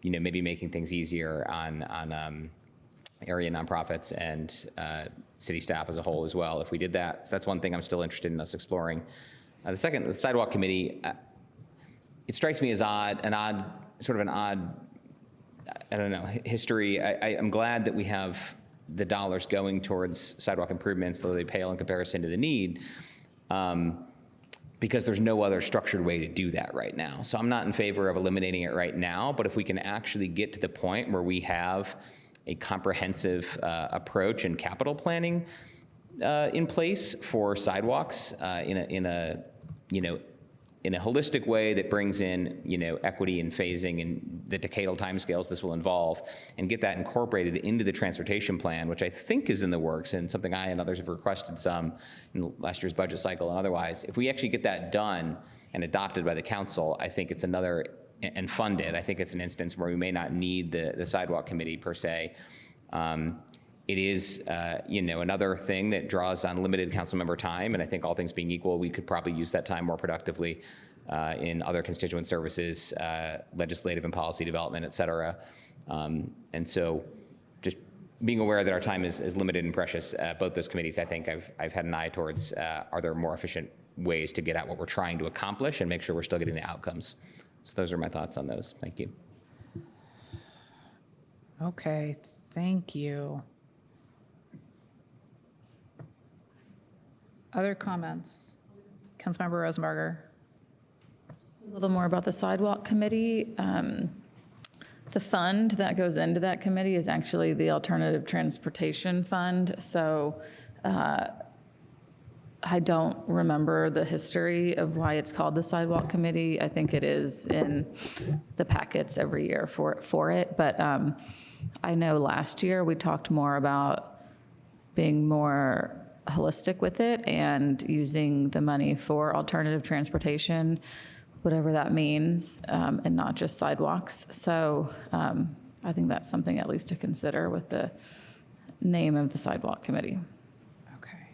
maybe making things easier on area nonprofits and city staff as a whole as well if we did that. So that's one thing I'm still interested in us exploring. The second, the sidewalk committee, it strikes me as an odd history. I'm glad that we have the dollars going towards sidewalk improvements, though they pale in comparison to the need, because there's no other structured way to do that right now. So I'm not in favor of eliminating it right now, but if we can actually get to the point where we have a comprehensive approach and capital planning in place for sidewalks in a holistic way that brings in, equity and phasing and the decadal timescales this will involve, and get that incorporated into the transportation plan, which I think is in the works and something I and others have requested some in last year's budget cycle and otherwise. If we actually get that done and adopted by the council, I think it's another, and funded, I think it's an instance where we may not need the sidewalk committee per se. It is, another thing that draws on limited council member time, and I think all things being equal, we could probably use that time more productively in other constituent services, legislative and policy development, et cetera. And so just being aware that our time is limited and precious, both those committees, I think I've had an eye towards, are there more efficient ways to get at what we're trying to accomplish and make sure we're still getting the outcomes. So those are my thoughts on those. Thank you. Okay, thank you. Other comments? Councilmember Rosenberger. A little more about the sidewalk committee. The fund that goes into that committee is actually the Alternative Transportation Fund. So I don't remember the history of why it's called the sidewalk committee. I think it is in the packets every year for it. But I know last year we talked more about being more holistic with it and using the money for alternative transportation, whatever that means, and not just sidewalks. So I think that's something at least to consider with the name of the sidewalk committee. Okay.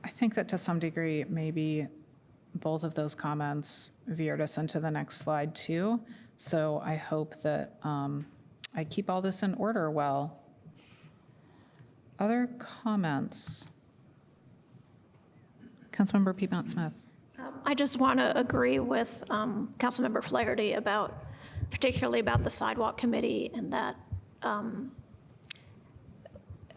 I think that to some degree, maybe both of those comments veered us into the next slide too. So I hope that I keep all this in order well. Other comments? Councilmember Piedmont Smith. I just want to agree with Councilmember Flaherty particularly about the sidewalk committee, and that a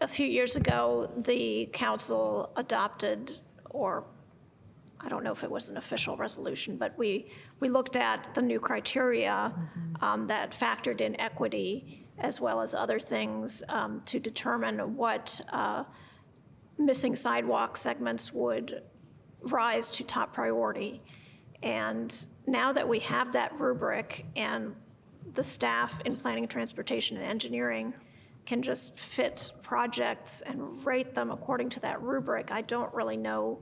few years ago, the council adopted, or I don't know if it was an official resolution, but we looked at the new criteria that factored in equity as well as other things to determine what missing sidewalk segments would rise to top priority. And now that we have that rubric and the staff in planning, transportation, and engineering can just fit projects and rate them according to that rubric, I don't really know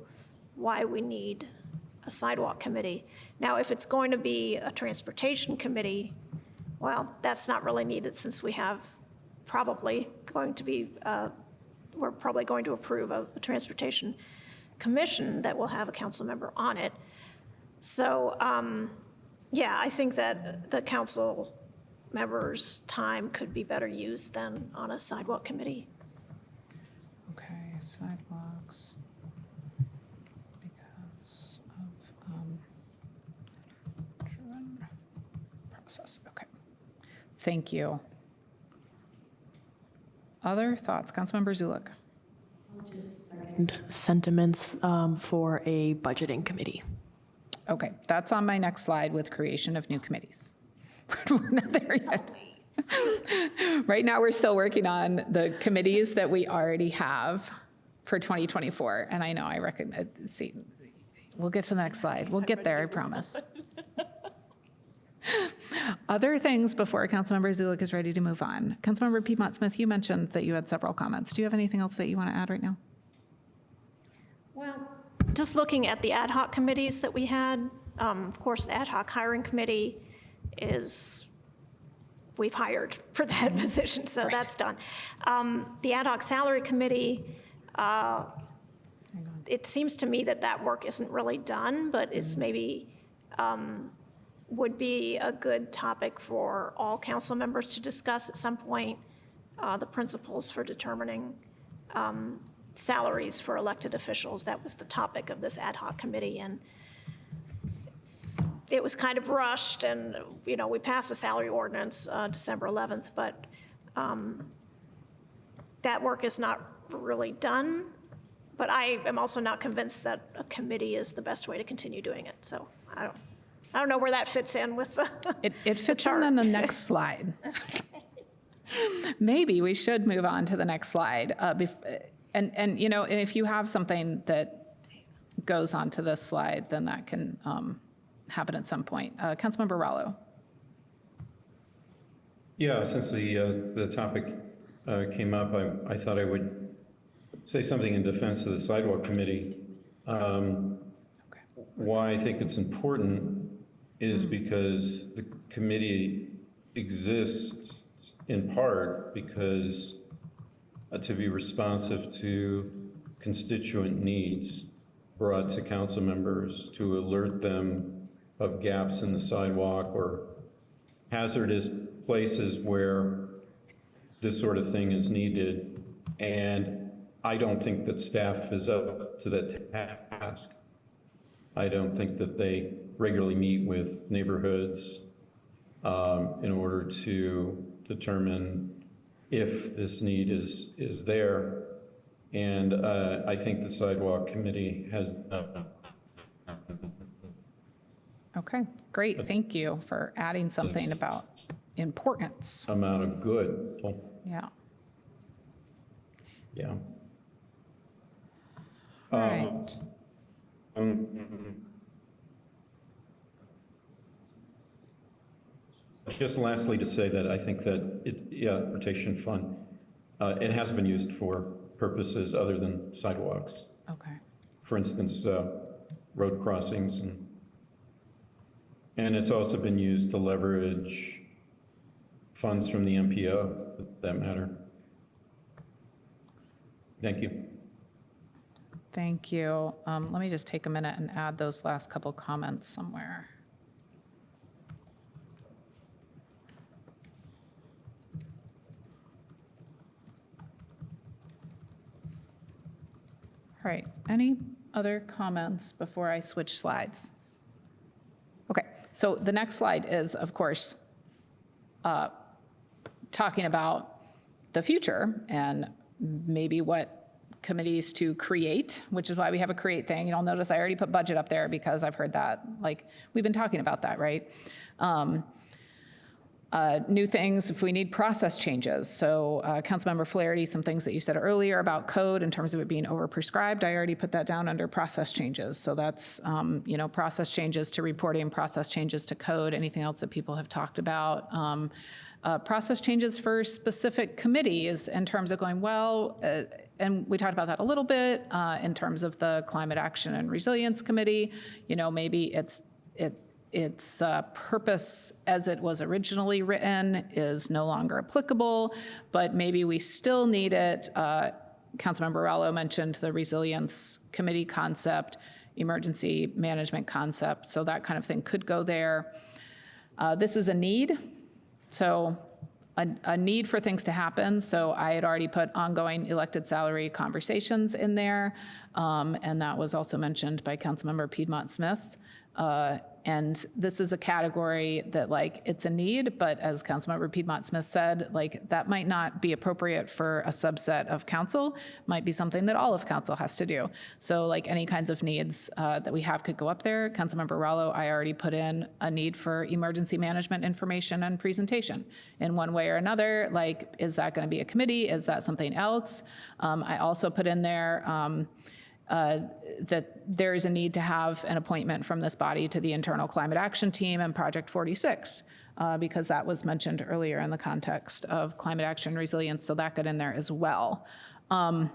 why we need a sidewalk committee. Now, if it's going to be a transportation committee, well, that's not really needed since we have probably going to be, we're probably going to approve a transportation commission that will have a council member on it. So, yeah, I think that the council members' time could be better used than on a sidewalk committee. Okay, sidewalks, because of driven process, okay. Thank you. Other thoughts? Councilmember Zulik. Sentiments for a budgeting committee. Okay, that's on my next slide with creation of new committees. We're not there yet. Right now, we're still working on the committees that we already have for 2024. And I know, I reckon, see, we'll get to the next slide. We'll get there, I promise. Other things before Councilmember Zulik is ready to move on. Councilmember Piedmont Smith, you mentioned that you had several comments. Do you have anything else that you want to add right now? Well, just looking at the ad hoc committees that we had, of course, the ad hoc hiring committee we've hired for that position, so that's done. The ad hoc salary committee, it seems to me that work isn't really done, but is maybe would be a good topic for all council members to discuss at some point, the principles for determining salaries for elected officials. That was the topic of this ad hoc committee, and it was kind of rushed, and we passed a salary ordinance December 11th, but that work is not really done. But I am also not convinced that a committee is the best way to continue doing it. So I don't know where that fits in with the It fits in on the next slide. Maybe we should move on to the next slide. And if you have something that goes onto this slide, then that can happen at some point. Councilmember Rallo. Yeah, since the topic came up, I thought I would say something in defense of the sidewalk committee. Why I think it's important is because the committee exists in part because to be responsive to constituent needs brought to council members, to alert them of gaps in the sidewalk or hazardous places where this sort of thing is needed. And I don't think that staff is up to that task. I don't think that they regularly meet with neighborhoods in order to determine if this need is there. And I think the sidewalk committee has Okay, great. Thank you for adding something about importance. amount of good. Yeah. Yeah. All right. Just lastly to say that I think that rotation fund, it has been used for purposes other than sidewalks. Okay. For instance, road crossings, and it's also been used to leverage funds from the MPO, for that matter. Thank you. Thank you. Let me just take a minute and add those last couple comments somewhere. All right, any other comments before I switch slides? Okay, so the next slide is, of course, talking about the future and maybe what committees to create, which is why we have a create thing. You'll notice I already put budget up there because I've heard that, like, we've been talking about that, right? New things, if we need process changes. So Councilmember Flaherty, some things that you said earlier about code in terms of it being overprescribed, I already put that down under process changes. So that's, process changes to reporting, process changes to code, anything else that people have talked about. Process changes for specific committees in terms of going, and we talked about that a little bit in terms of the Climate Action and Resilience Committee. Maybe its purpose as it was originally written is no longer applicable, but maybe we still need it. Councilmember Rallo mentioned the Resilience Committee concept, emergency management concept, so that kind of thing could go there. This is a need, so a need for things to happen. So I had already put ongoing elected salary conversations in there, and that was also mentioned by Councilmember Piedmont Smith. And this is a category that, like, it's a need, but as Councilmember Piedmont Smith said, like, that might not be appropriate for a subset of council, might be something that all of council has to do. So, like, any kinds of needs that we have could go up there. Councilmember Rallo, I already put in a need for emergency management information and presentation in one way or another. Like, is that going to be a committee? Is that something else? I also put in there that there is a need to have an appointment from this body to the internal climate action team and Project 46, because that was mentioned earlier in the context of climate action resilience, so that got in there as well. And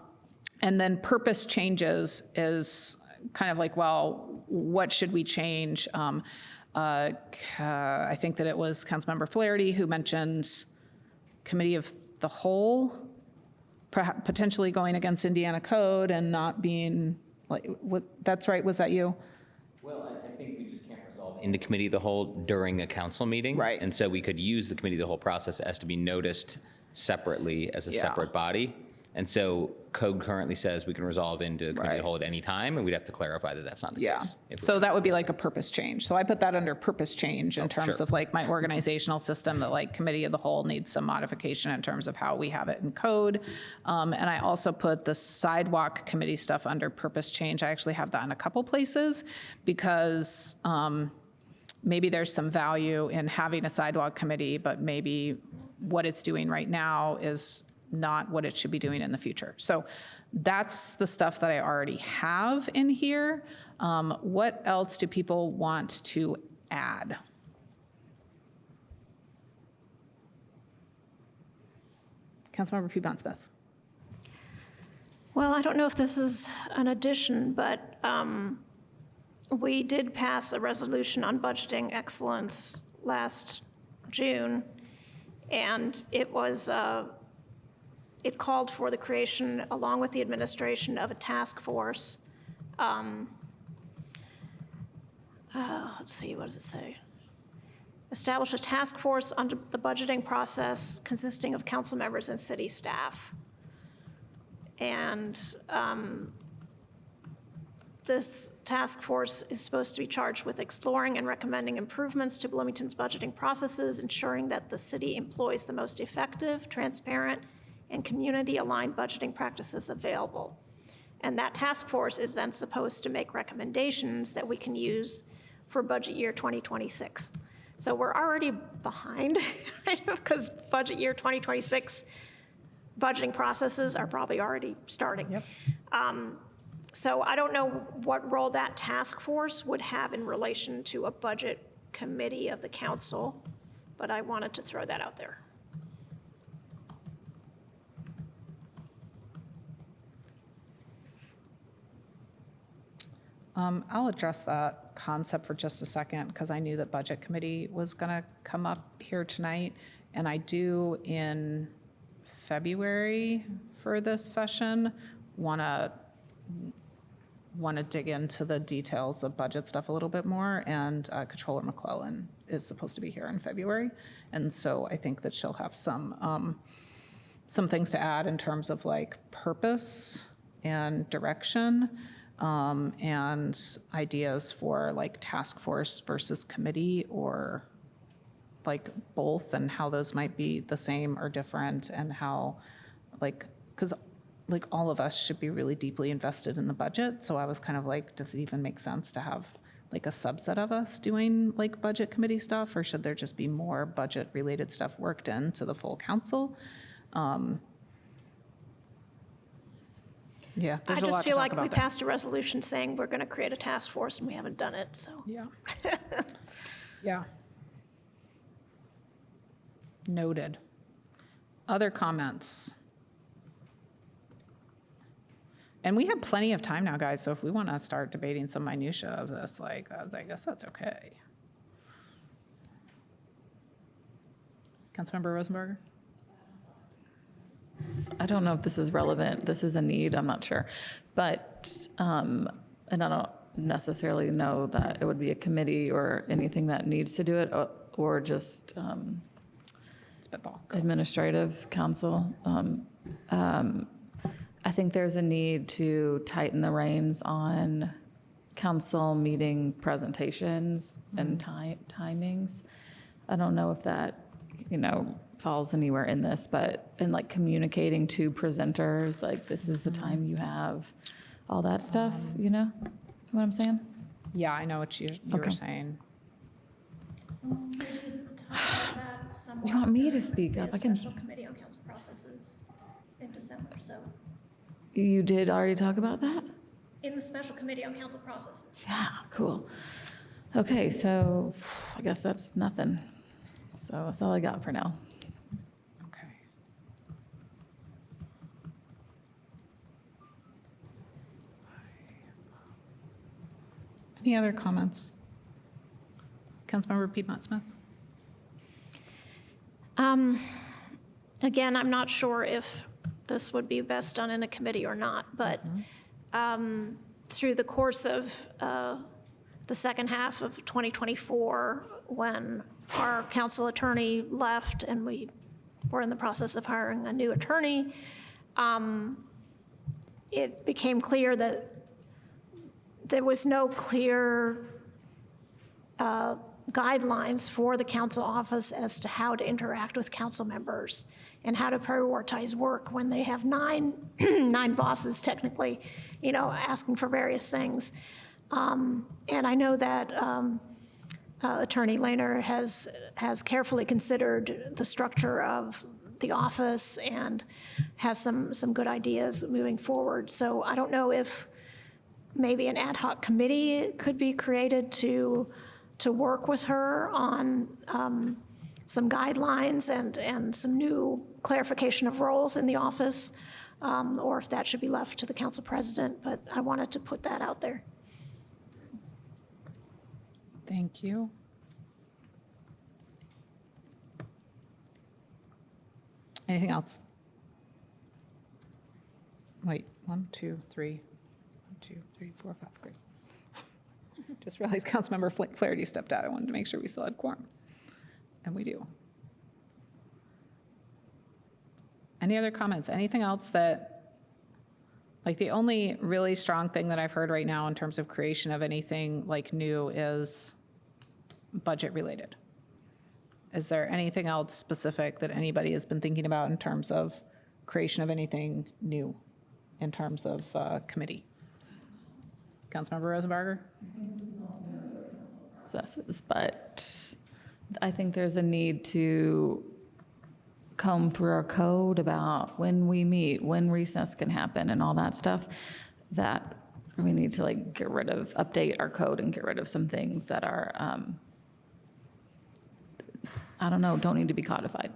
then purpose changes is kind of like, well, what should we change? I think that it was Councilmember Flaherty who mentioned committee of the whole, potentially going against Indiana code and not being, like, that's right, was that you? Well, I think we just can't resolve into committee of the whole during a council meeting. Right. And so we could use the committee of the whole process as to be noticed separately as a separate body. And so code currently says we can resolve into committee of the whole at any time, and we'd have to clarify that that's not the case. So that would be like a purpose change. So I put that under purpose change in terms of, like, my organizational system, that, like, committee of the whole needs some modification in terms of how we have it in code. And I also put the sidewalk committee stuff under purpose change. I actually have that in a couple places because maybe there's some value in having a sidewalk committee, but maybe what it's doing right now is not what it should be doing in the future. So that's the stuff that I already have in here. What else do people want to add? Councilmember Piedmont Smith. Well, I don't know if this is an addition, but we did pass a resolution on budgeting excellence last June, and it was it called for the creation, along with the administration, of a task force. Let's see, what does it say? Establish a task force under the budgeting process consisting of council members and city staff. And this task force is supposed to be charged with exploring and recommending improvements to Bloomington's budgeting processes, ensuring that the city employs the most effective, transparent, and community-aligned budgeting practices available. And that task force is then supposed to make recommendations that we can use for budget year 2026. So we're already behind, because budget year 2026 budgeting processes are probably already starting. Yep. So I don't know what role that task force would have in relation to a budget committee of the council, but I wanted to throw that out there. I'll address that concept for just a second because I knew that Budget Committee was going to come up here tonight, and I do in February for this session want to dig into the details of budget stuff a little bit more, and Controller McClellan is supposed to be here in February, and so I think that she'll have some things to add in terms of, like, purpose and direction. And ideas for, like, task force versus committee, or, like, both, and how those might be the same or different, and how, like, because like all of us should be really deeply invested in the budget. So I was kind of like, does it even make sense to have like a subset of us doing like budget committee stuff, or should there just be more budget related stuff worked into the full council? Yeah, there's a lot I to just feel talk like we about there. passed a resolution saying we're going to create a task force and we haven't done it, so. Yeah. Yeah. Noted. Other comments? And we have plenty of time now, guys, so if we want to start debating some minutia of this, like, I guess that's okay. Councilmember Rosenberger? I don't know if this is relevant. This is a need, I'm not sure. But, and I don't necessarily know that it would be a committee or anything that needs to do it, or just Spitball. administrative council. I think there's a need to tighten the reins on council meeting presentations and timings. I don't know if that, falls anywhere in this, but in like communicating to presenters, like this is the time you have, all that stuff, you know what I'm saying? Yeah, I know what you were Okay. saying. You want me to speak up? I can. Special committee on council processes in December, so. You did already talk about that? In the special committee on council processes. Yeah, cool. Okay, so I guess that's nothing. So that's all I got for now. Okay. Any other comments? Councilmember Piedmont Smith? Again, I'm not sure if this would be best done in a committee or not, but through the course of the second half of 2024, when our council attorney left and we were in the process of hiring a new attorney, it became clear that there was no clear guidelines for the council office as to how to interact with council members and how to prioritize work when they have nine bosses technically, asking for various things. And I know that Attorney Lehner has carefully considered the structure of the office and has some good ideas moving forward. So I don't know if maybe an ad hoc committee could be created to work with her on some guidelines and some new clarification of roles in the office, or if that should be left to the council president, but I wanted to put that out there. Thank you. Anything else? Wait, 1, 2, 3, 1, 2, 3, 4, 5, great. Just realized Councilmember Flaherty stepped out. I wanted to make sure we still had quorum. And we do. Any other comments? Anything else that, like the only really strong thing that I've heard right now in terms of creation of anything like new is budget related. Is there anything else specific that anybody has been thinking about in terms of creation of anything new in terms of committee? Councilmember Rosenberger? Processes, but I think there's a need to comb through our code about when we meet, when recess can happen and all that stuff, that we need to like update our code and get rid of some things that are, I don't know, don't need to be codified.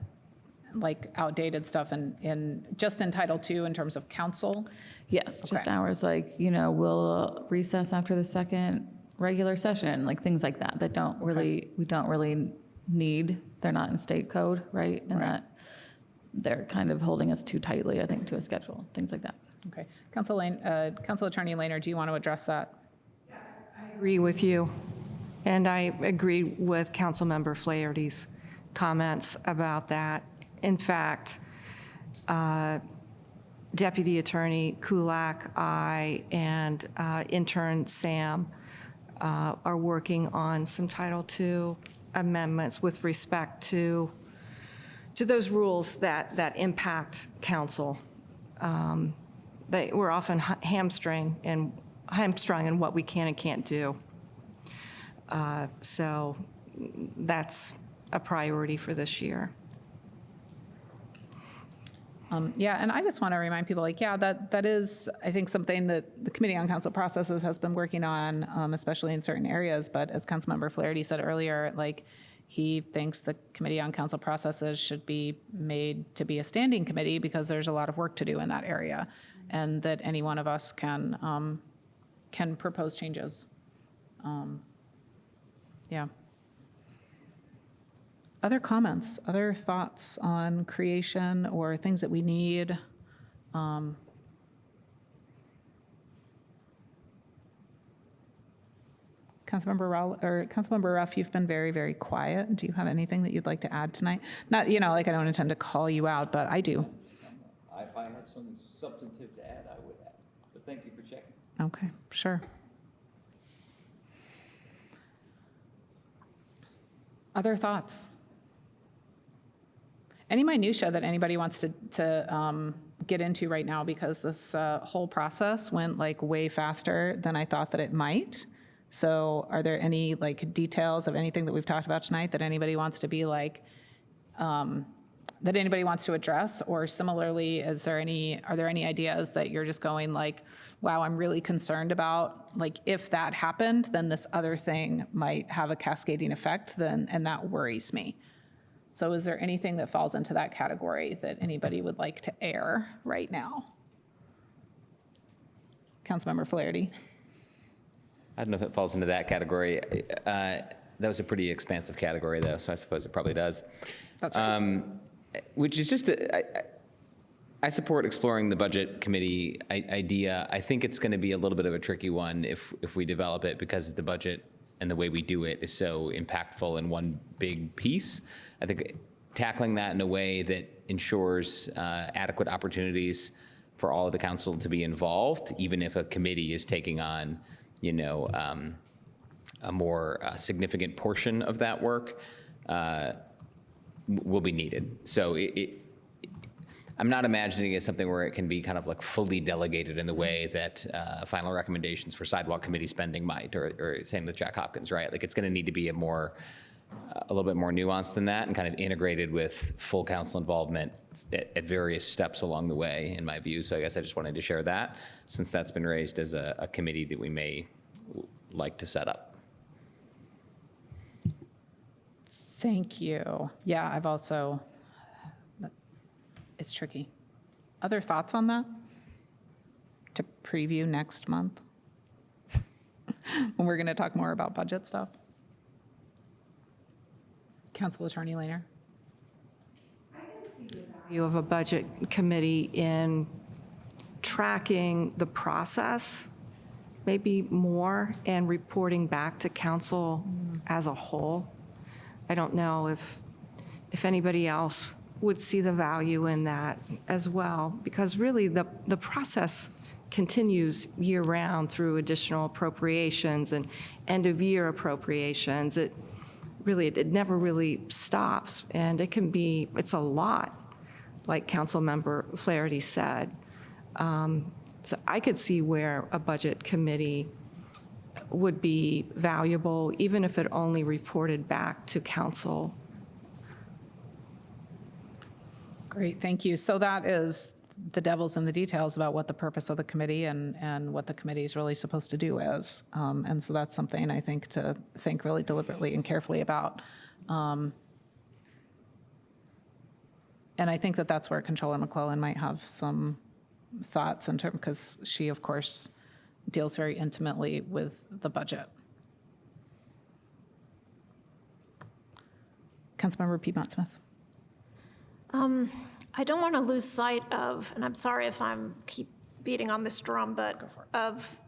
Like outdated stuff in just in Title II in terms of council? Yes, just Okay. hours like, we'll recess after the second regular session, like things like that, we don't really need. They're not in state code, right? And that they're kind of holding us too tightly, I think, to a schedule, things like that. Okay. Council Attorney Lehner, do you want to address that? I agree with you, and I agree with Councilmember Flaherty's comments about that. In fact, Deputy Attorney Kulak, I, and intern Sam are working on some Title II amendments with respect to those rules that impact council. we're often hamstrung in what we can and can't do. So that's a priority for this year. Yeah, and I just want to remind people, like, yeah, that is, I think, something that the Committee on Council Processes has been working on, especially in certain areas. But as Councilmember Flaherty said earlier, like, he thinks the Committee on Council Processes should be made to be a standing committee because there's a lot of work to do in that area, and that any one of us can propose changes. Yeah. Other comments, other thoughts on creation or things that we need? Councilmember Ruff, you've been very, very quiet. Do you have anything that you'd like to add tonight? Not, like, I don't intend to call you out, but I do. If I had something substantive to add, I would add. But thank you for checking. Okay, sure. Other thoughts? Any minutia that anybody wants to get into right now, because this whole process went like way faster than I thought that it might. So are there any like details of anything that we've talked about tonight that anybody wants to be like, that anybody wants to address? Or similarly, are there any ideas that you're just going like, wow, I'm really concerned about, like, if that happened, then this other thing might have a cascading effect, and that worries me. So is there anything that falls into that category that anybody would like to air right now? Councilmember Flaherty. I don't know if it falls into that category. That was a pretty expansive category, though, so I suppose it probably does. That's right. Which is just, I support exploring the budget committee idea. I think it's going to be a little bit of a tricky one if we develop it, because the budget and the way we do it is so impactful in one big piece. I think tackling that in a way that ensures adequate opportunities for all of the council to be involved, even if a committee is taking on, a more significant portion of that work, will be needed. So I'm not imagining it as something where it can be kind of like fully delegated in the way that final recommendations for sidewalk committee spending might, or same with Jack Hopkins, right? Like, it's going to need to be a little bit more nuanced than that, and kind of integrated with full council involvement at various steps along the way, in my view. So I guess I just wanted to share that, since that's been raised as a committee that we may like to set up. Thank you. Yeah, it's tricky. Other thoughts on that? To preview next month? When we're going to talk more about budget stuff? Council Attorney Lehner. You have a budget committee in tracking the process, maybe more, and reporting back to council as a whole. I don't know if anybody else would see the value in that as well, because really the process continues year-round through additional appropriations and end-of-year appropriations. It never really stops, and it's a lot, like Councilmember Flaherty said. So I could see where a budget committee would be valuable, even if it only reported back to council. Great, thank you. So that is the devil's in the details about what the purpose of the committee and what the committee is really supposed to do is. And so that's something I think to think really deliberately and carefully about. And I think that that's where Controller McClellan might have some thoughts in terms, because she, of course, deals very intimately with the budget. Councilmember Piedmont Smith. I don't want to lose sight of, and I'm sorry if I'm keep beating on this drum, but of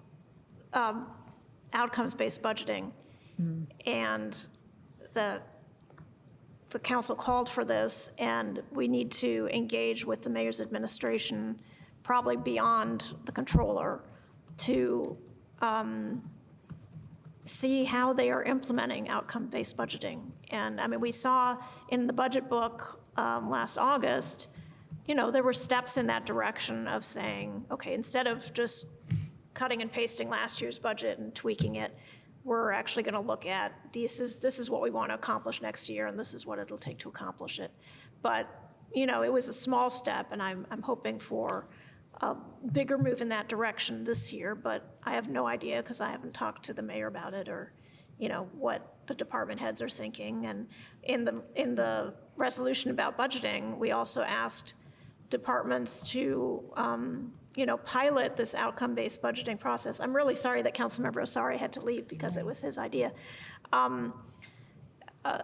outcomes-based budgeting. And the council called for this, and we need to engage with the mayor's administration, probably beyond the controller, to see how they are implementing outcome-based budgeting. And I mean, we saw in the budget book last August there were steps in that direction of saying, okay, instead of just cutting and pasting last year's budget and tweaking it, we're actually going to look at this is what we want to accomplish next year, and this is what it'll take to accomplish it. But, it was a small step, and I'm hoping for a bigger move in that direction this year, but I have no idea because I haven't talked to the mayor about it or, what the department heads are thinking. And in the resolution about budgeting, we also asked departments to, pilot this outcome-based budgeting process. I'm really sorry that Councilmember Osari had to leave because it was his idea.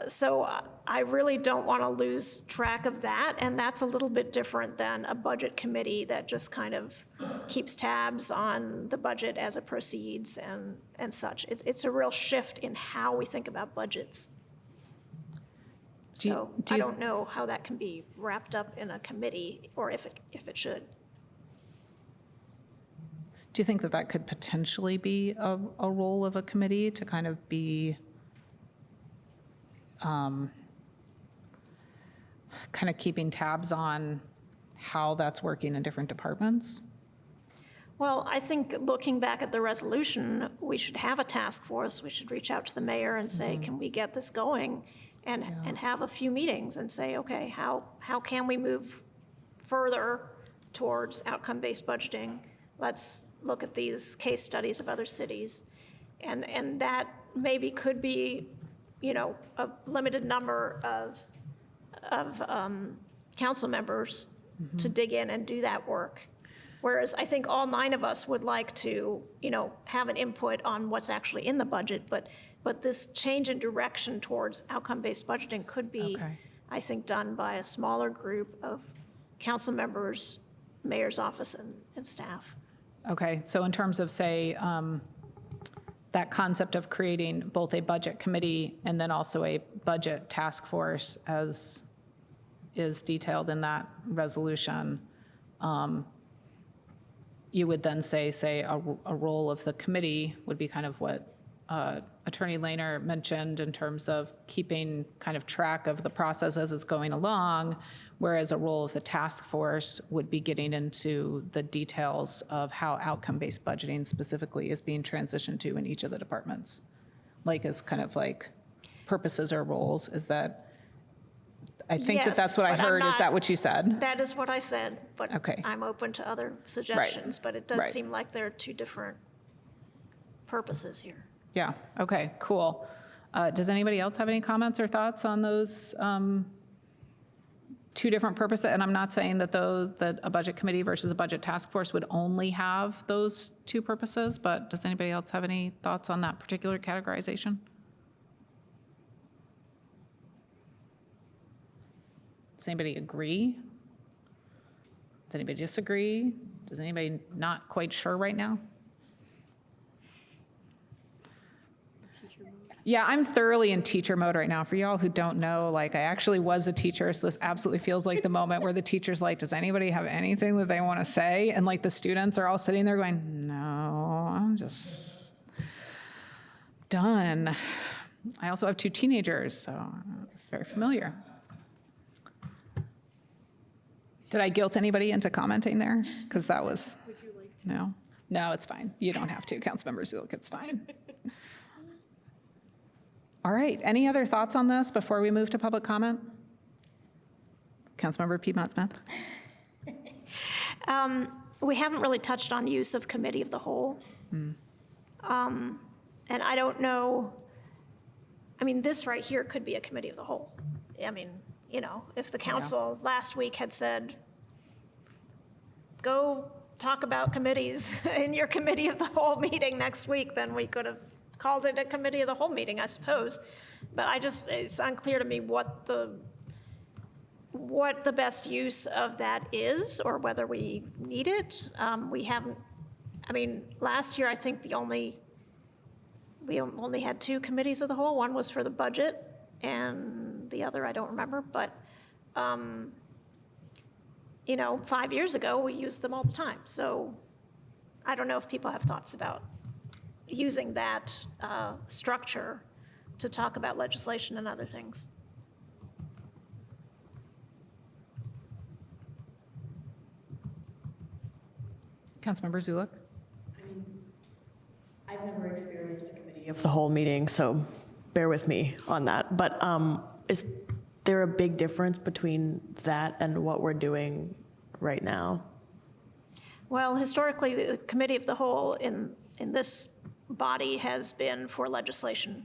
So I really don't want to lose track of that, and that's a little bit different than a budget committee that just kind of keeps tabs on the budget as it proceeds and such. It's a real shift in how we think about budgets. So I don't know how that can be wrapped up in a committee, or if it should. Do you think that could potentially be a role of a committee to kind of be kind of keeping tabs on how that's working in different departments? Well, I think looking back at the resolution, we should have a task force. We should reach out to the mayor and say, can we get this going? And have a few meetings and say, okay, how can we move further towards outcome-based budgeting? Let's look at these case studies of other cities. And that maybe could be, a limited number of council members to dig in and do that work. Whereas I think all 9 of us would like to, have an input on what's actually in the budget, but this change in direction towards outcome-based budgeting could be, I think, done by a smaller group of council members, mayor's office, and staff. Okay, so in terms of, say, that concept of creating both a budget committee and then also a budget task force as is detailed in that resolution, you would then say a role of the committee would be kind of what Attorney Lehner mentioned in terms of keeping kind of track of the process as it's going along, whereas a role of the task force would be getting into the details of how outcome-based budgeting specifically is being transitioned to in each of the departments. Like as kind of like purposes or roles, is that, I think Yes, that's what I but I'm heard. Is not- that what you said? That is what I said, but Okay. I'm open to other suggestions, but it does Right. seem like there are 2 different purposes here. Yeah, okay, cool. Does anybody else have any comments or thoughts on those 2 different purposes? And I'm not saying that that a budget committee versus a budget task force would only have those 2 purposes, but does anybody else have any thoughts on that particular categorization? Does anybody agree? Does anybody disagree? Does anybody not quite sure right now? Yeah, I'm thoroughly in teacher mode right now. For y'all who don't know, like I actually was a teacher, so this absolutely feels like the moment where the teacher's like, does anybody have anything that they want to say? And like the students are all sitting there going, no, I'm just done. I also have 2 teenagers, so it's very familiar. Did I guilt anybody into commenting there? Because that was, would you like to? No? No, it's fine. You don't have to, Councilmember Zulik, it's fine. All right, any other thoughts on this before we move to public comment? Councilmember Piedmont Smith? We haven't really touched on use of committee of the whole. And I don't know, I mean, this right here could be a committee of the whole. I mean, if the council last week had said, go talk about committees in your committee of the whole meeting next week, then we could have called it a committee of the whole meeting, I suppose. But it's unclear to me what the best use of that is, or whether we need it. We haven't, last year, I think we only had 2 committees of the whole. One was for the budget, and the other I don't remember. But, 5 years ago, we used them all the time. So I don't know if people have thoughts about using that structure to talk about legislation and other things. Councilmember Zulik? I've never experienced a committee of the whole meeting, so bear with me on that. But is there a big difference between that and what we're doing right now? Well, historically, the committee of the whole in this body has been for legislation.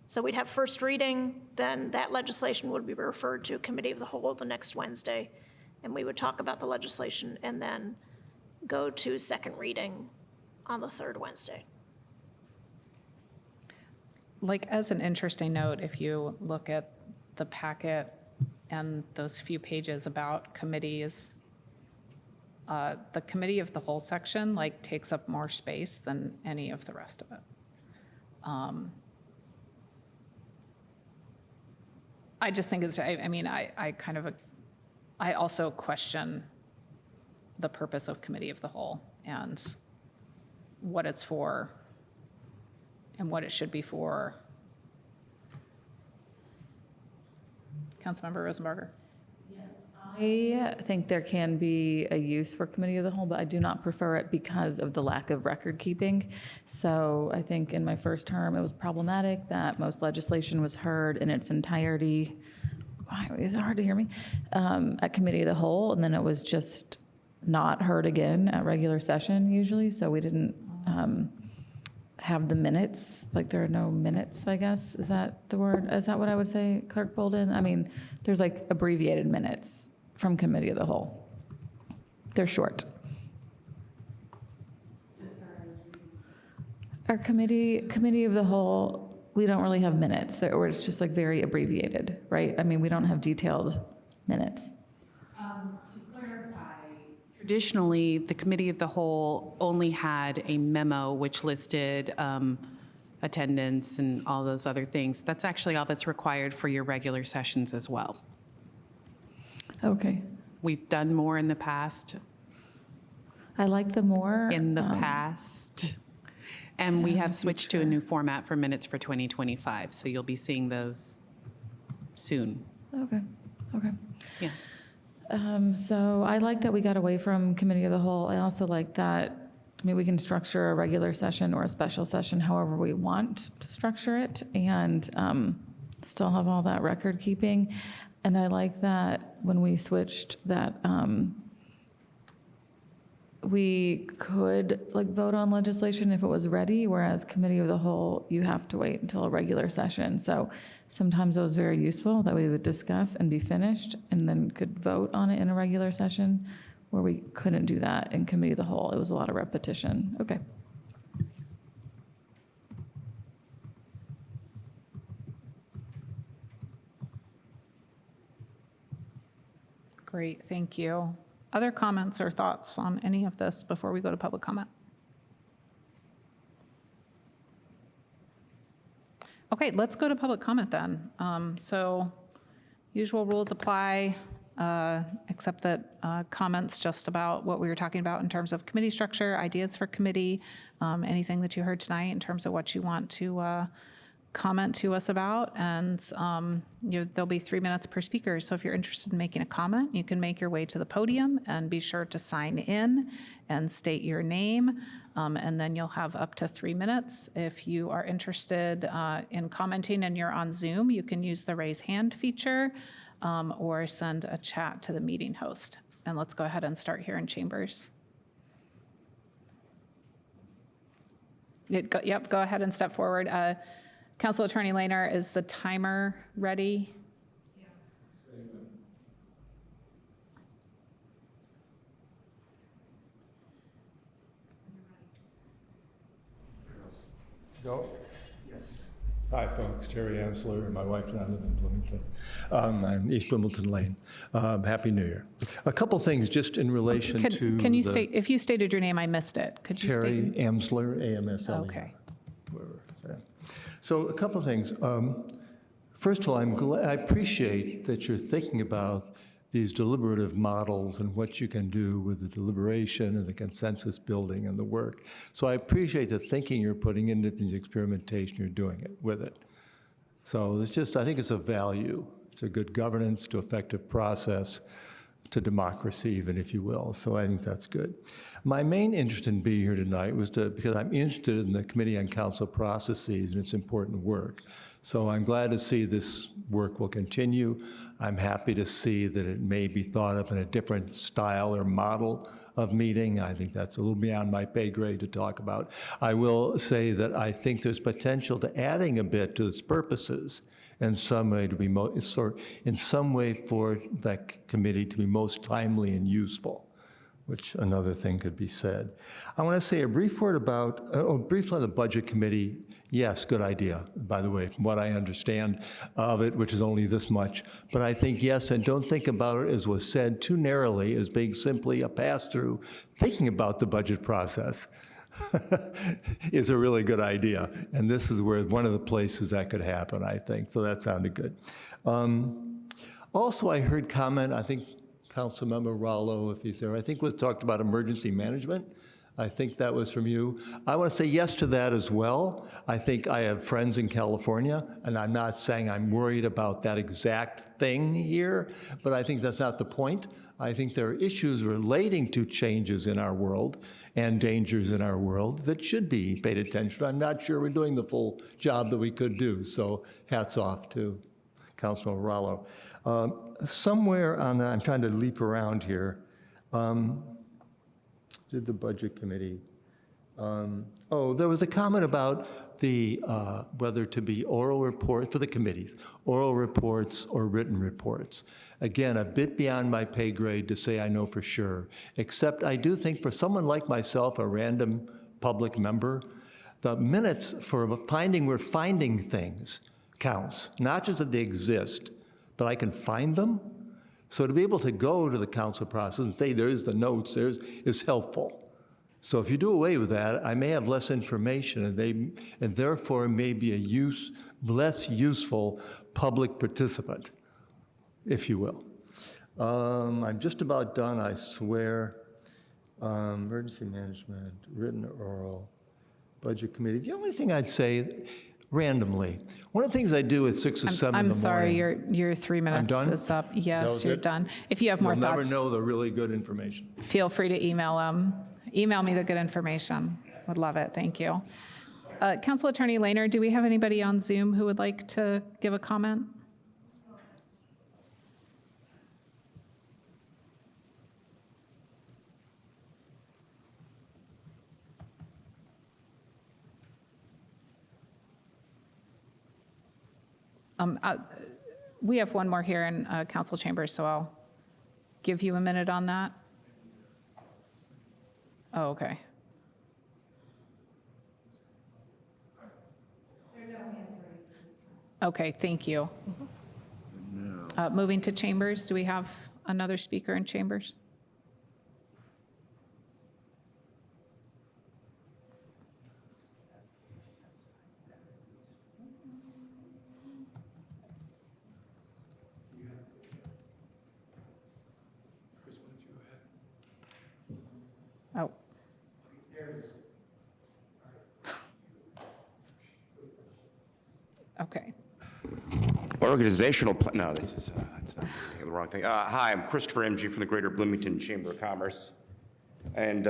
So we'd have first reading, then that legislation would be referred to committee of the whole the next Wednesday, and we would talk about the legislation and then go to second reading on the third Wednesday. Like, as an interesting note, if you look at the packet and those few pages about committees, the committee of the whole section like takes up more space than any of the rest of it. I just think it's, I mean, I also question the purpose of committee of the whole and what it's for and what it should be for. Councilmember Rosenberger. I think there can be a use for committee of the whole, but I do not prefer it because of the lack of record keeping. So I think in my first term, it was problematic that most legislation was heard in its entirety. Is it hard to hear me? At committee of the whole, and then it was just not heard again at regular session usually. So we didn't have the minutes, like there are no minutes, I guess. Is that the word? Is that what I would say, Clerk Bolden? I mean, there's like abbreviated minutes from committee of the whole. They're short. Our committee of the whole, we don't really have minutes, or it's just like very abbreviated, right? I mean, we don't have detailed minutes. To clarify, traditionally, the committee of the whole only had a memo which listed attendance and all those other things. That's actually all that's required for your regular sessions as well. Okay. We've done more in the past. I like the more. In the past. And we have switched to a new format for minutes for 2025, so you'll be seeing those soon. Okay. Yeah. So I like that we got away from committee of the whole. I also like that, I mean, we can structure a regular session or a special session however we want to structure it and still have all that record keeping. And I like that when we switched that we could like vote on legislation if it was ready, whereas committee of the whole, you have to wait until a regular session. So sometimes it was very useful that we would discuss and be finished and then could vote on it in a regular session, where we couldn't do that in committee of the whole. It was a lot of repetition. Okay. Great, thank you. Other comments or thoughts on any of this before we go to public comment? Okay, let's go to public comment then. So usual rules apply, except that comments just about what we were talking about in terms of committee structure, ideas for committee, anything that you heard tonight in terms of what you want to comment to us about, and there'll be 3 minutes per speaker. So if you're interested in making a comment, you can make your way to the podium and be sure to sign in and state your name, and then you'll have up to 3 minutes. If you are interested in commenting and you're on Zoom, you can use the raise hand feature or send a chat to the meeting host. And let's go ahead and start here in chambers. Yep, go ahead and step forward. Council Attorney Lehner, is the timer ready? Yes. Go? Yes. Hi, folks. Terry Amsler and my wife and I live in Bloomington. I'm East Bloomington Lane. Happy New Year. A couple things just in relation to Can you state, if you stated your name, I missed it. Could you Terry state? Amsler, A-M-S-L-E-R. Okay. So a couple of things. First of all, I appreciate that you're thinking about these deliberative models and what you can do with the deliberation and the consensus building and the work. So I appreciate the thinking you're putting into the experimentation you're doing it with it. So it's just, I think it's a value. It's a good governance to effective process. to democracy, even, if you will. So I think that's good. My main interest in being here tonight was because I'm interested in the Committee on Council Processes and its important work. So I'm glad to see this work will continue. I'm happy to see that it may be thought of in a different style or model of meeting. I think that's a little beyond my pay grade to talk about. I will say that I think there's potential to adding a bit to its purposes in some way in some way for that committee to be most timely and useful, which another thing could be said. I want to say a brief word about, briefly on the Budget Committee. Yes, good idea, by the way, from what I understand of it, which is only this much. But I think yes, and don't think about it, as was said, too narrowly as being simply a pass-through. Thinking about the budget process is a really good idea. And this is where one of the places that could happen, I think. So that sounded good. Also, I heard comment, I think Councilmember Rallo, if he's there, I think was talked about emergency management. I think that was from you. I want to say yes to that as well. I think I have friends in California, and I'm not saying I'm worried about that exact thing here, but I think that's not the point. I think there are issues relating to changes in our world and dangers in our world that should be paid attention to. I'm not sure we're doing the full job that we could do, so hats off to Councilman Rallo. Somewhere on that, I'm trying to leap around here. Did the Budget Committee? There was a comment about the whether to be oral reports for the committees, oral reports or written reports. Again, a bit beyond my pay grade to say I know for sure, except I do think for someone like myself, a random public member, the minutes for finding we're finding things counts, not just that they exist, but I can find them. So to be able to go to the council process and say, there's the notes, is helpful. So if you do away with that, I may have less information and therefore may be a less useful public participant, if you will. I'm just about done, I swear. Emergency management, written or oral, Budget Committee. The only thing I'd say, randomly. One of the things I do at 6 or 7 in the morning. I'm sorry, your 3 minutes done? is up. Yes, That you're was it? done. If you have more You'll never thoughts, know the really good information. feel free to email me the good information. Would love it. Thank you. Council Attorney Lehner, do we have anybody on Zoom who would like to give a comment? We have one more here in council chambers, so I'll give you a minute on that. Oh, okay. Okay, thank you. Moving to chambers, do we have another speaker in chambers? Oh. Okay. Organizational, no, this is the wrong thing. Hi, I'm Christopher MG from the Greater Bloomington Chamber of Commerce. And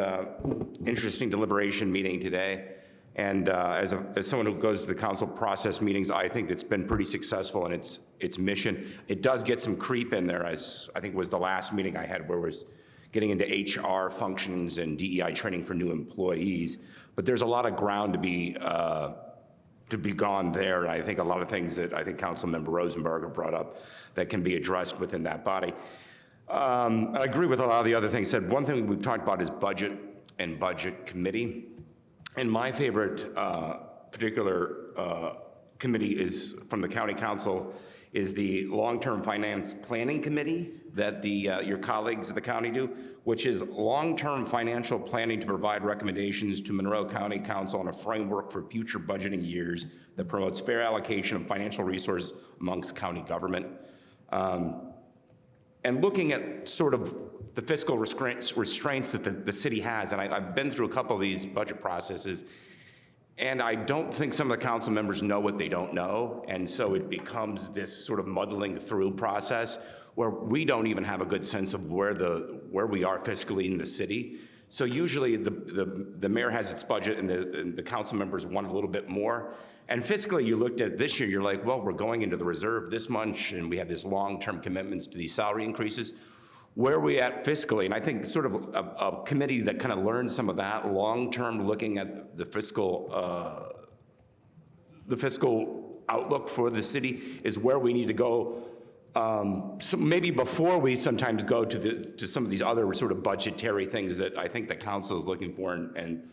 interesting deliberation meeting today. And as someone who goes to the council process meetings, I think it's been pretty successful in its mission. It does get some creep in there, as I think was the last meeting I had where it was getting into HR functions and DEI training for new employees. But there's a lot of ground to be gone there. And I think a lot of things that I think Councilmember Rosenberger brought up that can be addressed within that body. I agree with a lot of the other things said. One thing we've talked about is budget and budget committee. And my favorite particular committee is from the county council is the long-term finance planning committee that your colleagues at the county do, which is long-term financial planning to provide recommendations to Monroe County Council on a framework for future budgeting years that promotes fair allocation of financial resources amongst county government. And looking at sort of the fiscal restraints that the city has, and I've been through a couple of these budget processes, And I don't think some of the council members know what they don't know. And so it becomes this sort of muddling through process where we don't even have a good sense of where we are fiscally in the city. So usually the mayor has its budget and the council members want a little bit more. And fiscally, you looked at this year, you're like, well, we're going into the reserve this much and we have this long-term commitments to these salary increases. Where are we at fiscally? And I think sort of a committee that kind of learns some of that long-term, looking at the fiscal outlook for the city is where we need to go. So maybe before we sometimes go to some of these other sort of budgetary things that I think the council is looking for and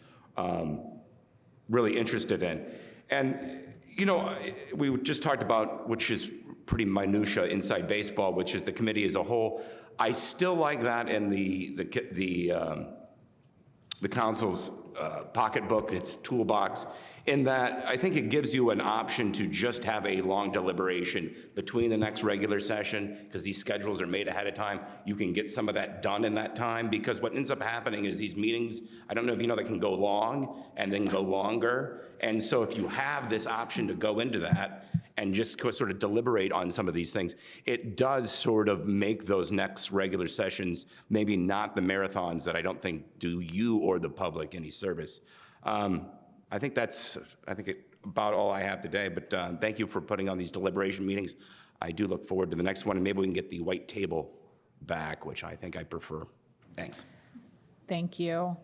really interested in. And, you know, we just talked about, which is pretty minutia inside baseball, which is the committee as a whole. I still like that in the council's pocketbook, its toolbox, in that I think it gives you an option to just have a long deliberation between the next regular session, because these schedules are made ahead of time. You can get some of that done in that time, because what ends up happening is these meetings, I don't know if you know, they can go long and then go longer. And so if you have this option to go into that and just sort of deliberate on some of these things, it does sort of make those next regular sessions maybe not the marathons that I don't think do you or the public any service. I think that's about all I have today, but thank you for putting on these deliberation meetings. I do look forward to the next one, and maybe we can get the white table back, which I think I prefer. Thanks. Thank you.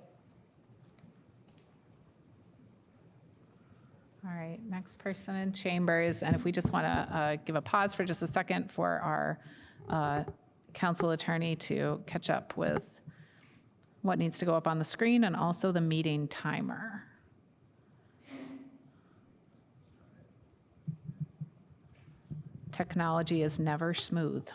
All right, next person in chambers, and if we just want to give a pause for just a second for our council attorney to catch up with what needs to go up on the screen and also the meeting timer. Technology is never smooth.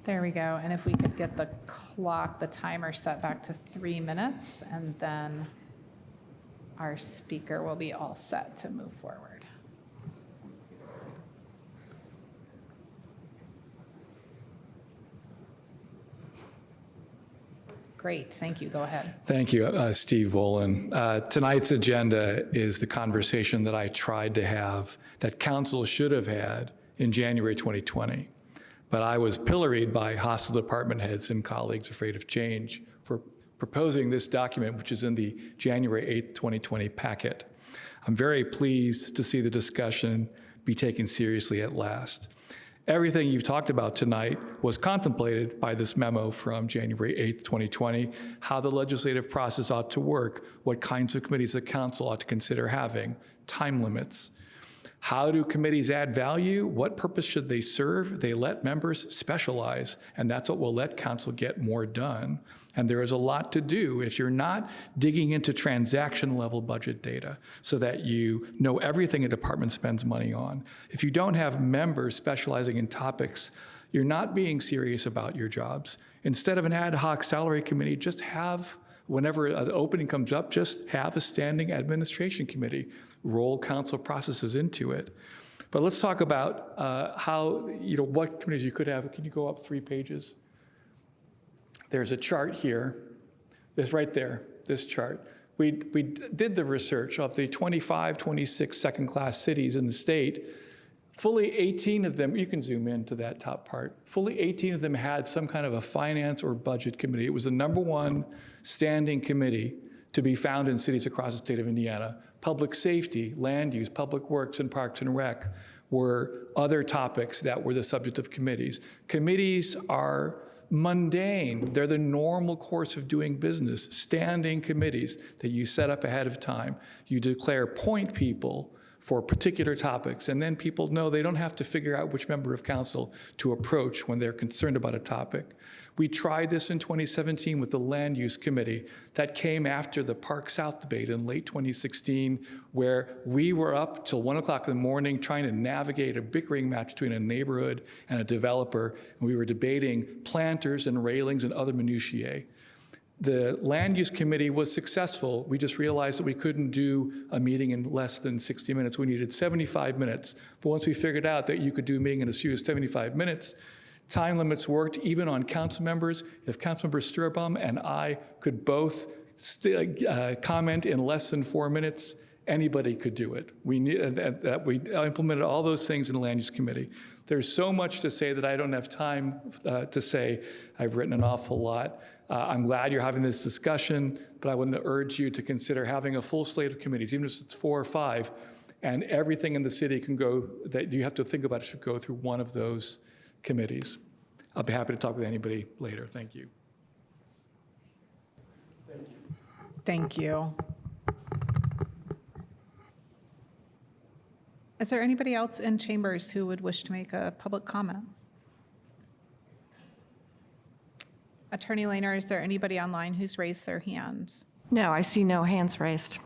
There we go. And if we could get the clock, the timer set back to 3 minutes, and then our speaker will be all set to move forward. Great, thank you. Go ahead. Thank you, Steve Volan. Tonight's agenda is the conversation that I tried to have, that council should have had in January 2020. But I was pilloried by hostile department heads and colleagues afraid of change for proposing this document, which is in the January 8th, 2020 packet. I'm very pleased to see the discussion be taken seriously at last. Everything you've talked about tonight was contemplated by this memo from January 8th, 2020, how the legislative process ought to work, what kinds of committees the council ought to consider having, time limits. How do committees add value? What purpose should they serve? They let members specialize, and that's what will let council get more done. And there is a lot to do if you're not digging into transaction level budget data so that you know everything a department spends money on. If you don't have members specializing in topics, you're not being serious about your jobs. Instead of an ad hoc salary committee, just have, whenever an opening comes up, just have a standing administration committee. Roll council processes into it. But let's talk about how, what committees you could have. Can you go up 3 pages? There's a chart here. This right there, this chart. We did the research of the 25, 26 second-class cities in the state. Fully 18 of them, you can zoom in to that top part, fully 18 of them had some kind of a finance or budget committee. It was the #1 standing committee to be found in cities across the state of Indiana. Public safety, land use, public works, and parks and rec were other topics that were the subject of committees. Committees are mundane. They're the normal course of doing business. Standing committees that you set up ahead of time. You declare point people for particular topics. And then people know they don't have to figure out which member of council to approach when they're concerned about a topic. We tried this in 2017 with the Land Use Committee. That came after the Park South debate in late 2016, where we were up till 1 o'clock in the morning trying to navigate a bickering match between a neighborhood and a developer. And we were debating planters and railings and other minutiae. The Land Use Committee was successful. We just realized that we couldn't do a meeting in less than 60 minutes. We needed 75 minutes. But once we figured out that you could do a meeting in as few as 75 minutes, time limits worked even on council members. If Councilmember Sturbaum and I could both comment in less than 4 minutes, anybody could do it. We implemented all those things in the Land Use Committee. There's so much to say that I don't have time to say. I've written an awful lot. I'm glad you're having this discussion, but I would urge you to consider having a full slate of committees, even if it's 4 or 5, and everything in the city can go, that you have to think about should go through one of those committees. I'll be happy to talk with anybody later. Thank you. Thank you. Is there anybody else in chambers who would wish to make a public comment? Attorney Lehner, is there anybody online who's raised their hand? No, I see no hands raised.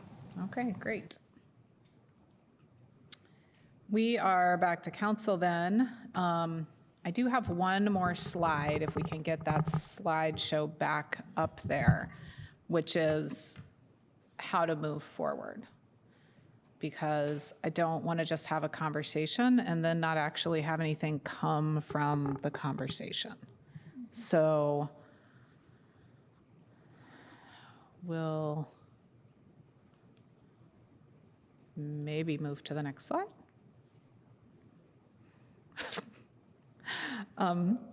Okay, great. We are back to council then. I do have one more slide, if we can get that slideshow back up there, which is how to move forward. Because I don't want to just have a conversation and then not actually have anything come from the conversation. So we'll maybe move to the next slide.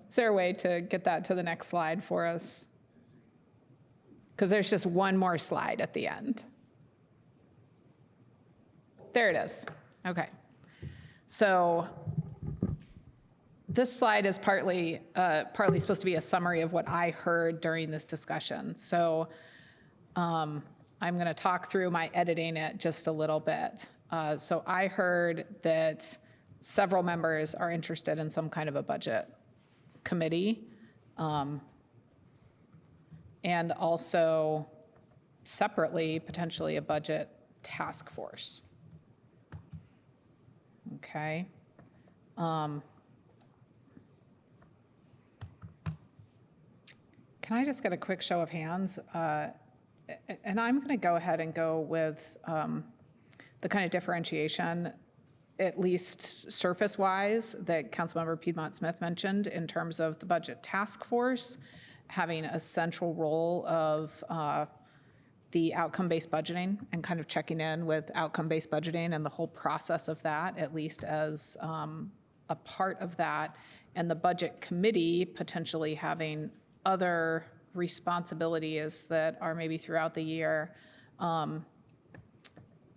Is there a way to get that to the next slide for us? Because there's just one more slide at the end. There it is. Okay. So this slide is partly supposed to be a summary of what I heard during this discussion. So I'm going to talk through my editing it just a little bit. So I heard that several members are interested in some kind of a budget committee, and also separately, potentially a budget task force. Okay. Can I just get a quick show of hands? And I'm going to go ahead and go with the kind of differentiation, at least surface-wise, that Councilmember Piedmont Smith mentioned in terms of the budget task force having a central role of the outcome-based budgeting and kind of checking in with outcome-based budgeting and the whole process of that, at least as a part of that, and the budget committee potentially having other responsibilities that are maybe throughout the year.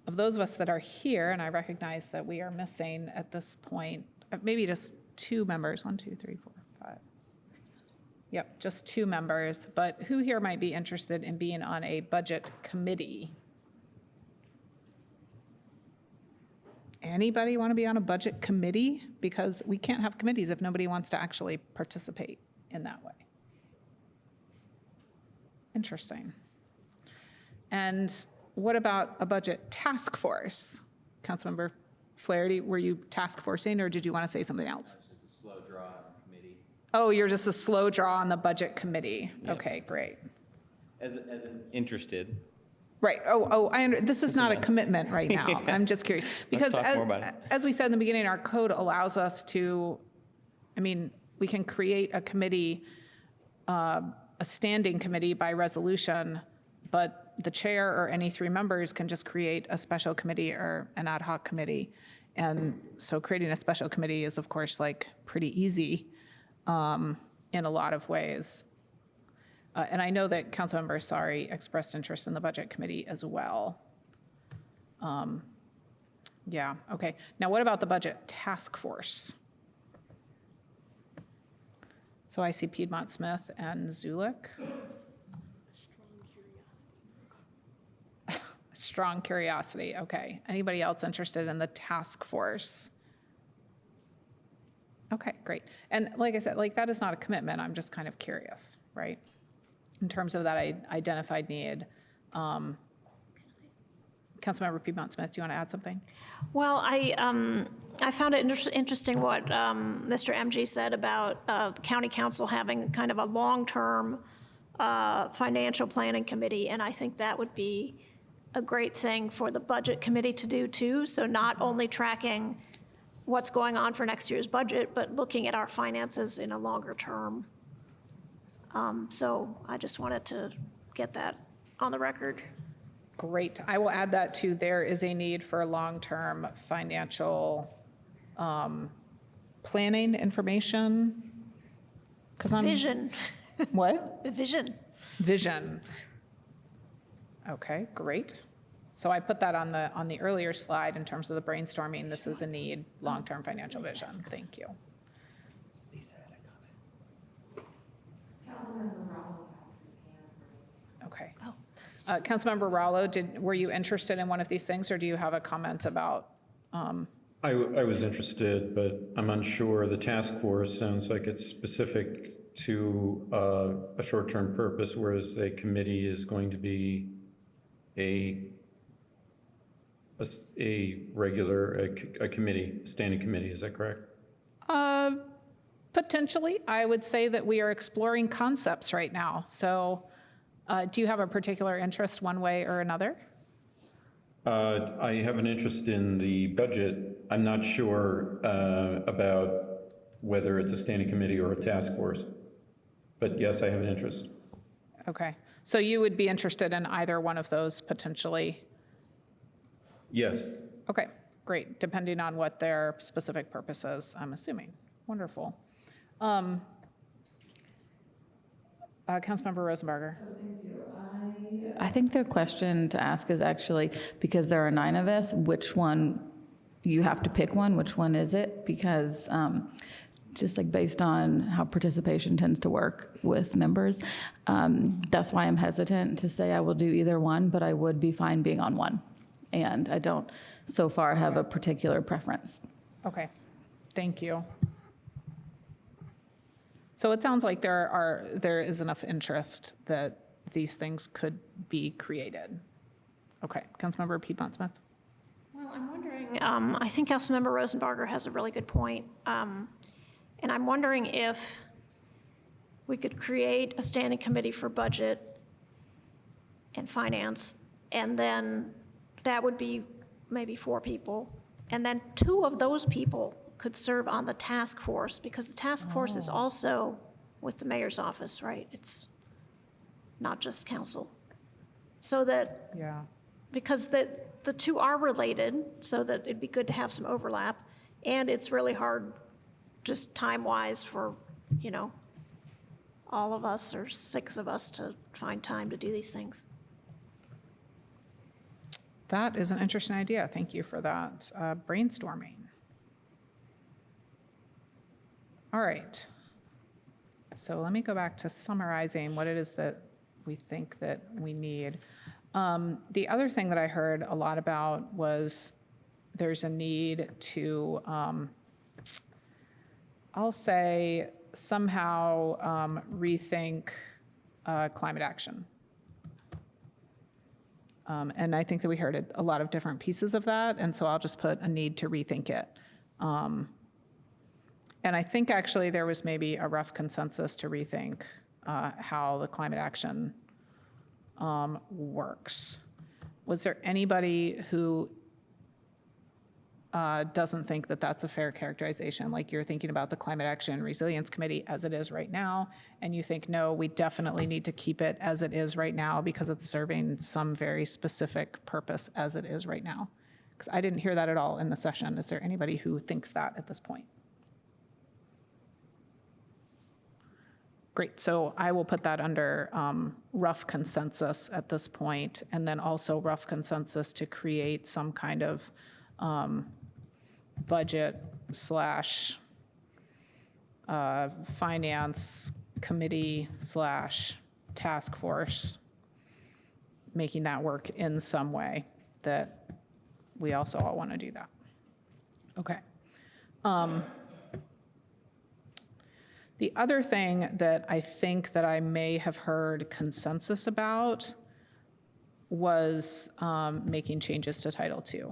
Of those of us that are here, and I recognize that we are missing at this point, maybe just 2 members, 1, 2, 3, 4, 5. Yep, just 2 members, but who here might be interested in being on a budget committee? Anybody want to be on a budget committee? Because we can't have committees if nobody wants to actually participate in that way. Interesting. And what about a budget task force? Councilmember Flaherty, were you task forcing or did you want to say something else? Just a slow draw on committee. Oh, you're just a slow draw on the budget committee. Yeah. Okay, great. As an interested. Right. This is not a commitment right now. Yeah. I'm just curious. Because talk more about it. as we said in the beginning, our code allows us to, we can create a committee, a standing committee by resolution, but the chair or any 3 members can just create a special committee or an ad hoc committee. And so creating a special committee is, of course, like pretty easy in a lot of ways. And I know that Councilmember Sari expressed interest in the budget committee as well. Yeah, okay. Now what about the budget task force? So I see Piedmont Smith and Zulik. strong curiosity. Okay. Anybody else interested in the task force? Okay, great. And like I said, like that is not a commitment. I'm just kind of curious, right? In terms of that identified need. Councilmember Piedmont Smith, do you want to add something? Well, I found it interesting what Mr. MG said about county council having kind of a long-term financial planning committee, and I think that would be a great thing for the budget committee to do too. So not only tracking what's going on for next year's budget, but looking at our finances in a longer term. So I just wanted to get that on the record. Great. I will add that too. There is a need for long-term financial planning information. Vision. What? Vision. Vision. Okay, great. So I put that on the earlier slide in terms of the brainstorming. This is a need, long-term financial vision. Thank you. Lisa had a comment. Okay. Councilmember Rallo, were you interested in one of these things, or do you have a comment about? I was interested, but I'm unsure. The task force sounds like it's specific to a short-term purpose, whereas a committee is going to be a committee, a standing committee. Is that correct? Potentially. I would say that we are exploring concepts right now. So do you have a particular interest one way or another? I have an interest in the budget. I'm not sure about whether it's a standing committee or a task force. But yes, I have an interest. Okay. So you would be interested in either one of those potentially? Yes. Okay, great. Depending on what their specific purpose is, I'm assuming. Wonderful. Councilmember Rosenberger. I think the question to ask is actually, because there are 9 of us, which one, you have to pick one, which one is it? Because just like based on how participation tends to work with members, that's why I'm hesitant to say I will do either one, but I would be fine being on one. And I don't so far have a particular preference. Okay, thank you. So it sounds like there is enough interest that these things could be created. Okay, Councilmember Piedmont Smith. Well, I'm wondering, I think Councilmember Rosenberger has a really good point. And I'm wondering if we could create a standing committee for budget and finance, and then that would be maybe 4 people. And then 2 of those people could serve on the task force, because the task force is also with the mayor's office, right? It's not just council. So that, Yeah. because the 2 are related, so that it'd be good to have some overlap. And it's really hard, just time-wise, for, all of us or 6 of us to find time to do these things. That is an interesting idea. Thank you for that brainstorming. All right. So let me go back to summarizing what it is that we think that we need. The other thing that I heard a lot about was there's a need to, I'll say, somehow rethink climate action. And I think that we heard a lot of different pieces of that, and so I'll just put a need to rethink it. And I think actually there was maybe a rough consensus to rethink how the climate action works. Was there anybody who doesn't think that that's a fair characterization? Like you're thinking about the Climate Action Resilience Committee as it is right now, and you think, no, we definitely need to keep it as it is right now because it's serving some very specific purpose as it is right now? Because I didn't hear that at all in the session. Is there anybody who thinks that at this point? Great, so I will put that under rough consensus at this point, and then also rough consensus to create some kind of budget / finance committee / task force, making that work in some way. that we also all want to do that. Okay. The other thing that I think that I may have heard consensus about was making changes to Title II.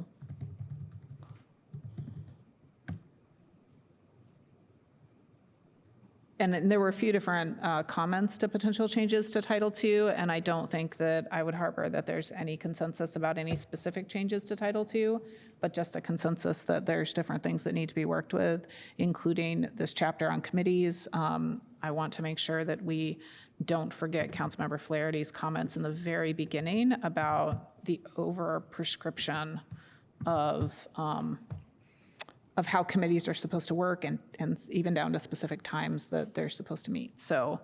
And there were a few different comments to potential changes to Title II, and I don't think that I would harbor that there's any consensus about any specific changes to Title II, but just a consensus that there's different things that need to be worked with, including this chapter on committees. I want to make sure that we don't forget Councilmember Flaherty's comments in the very beginning about the over-prescription of how committees are supposed to work and even down to specific times that they're supposed to meet. So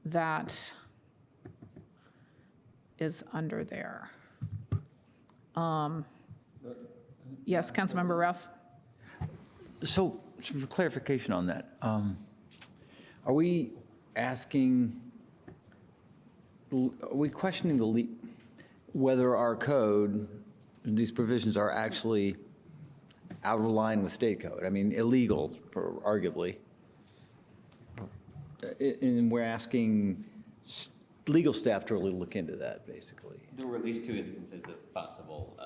that is under there. Yes, Councilmember Ruff? So for clarification on that, are we asking, are we questioning whether our code, and these provisions are actually out of line with state code? I mean, illegal, arguably. And we're asking legal staff to really look into that, basically. There were at least 2 instances of possible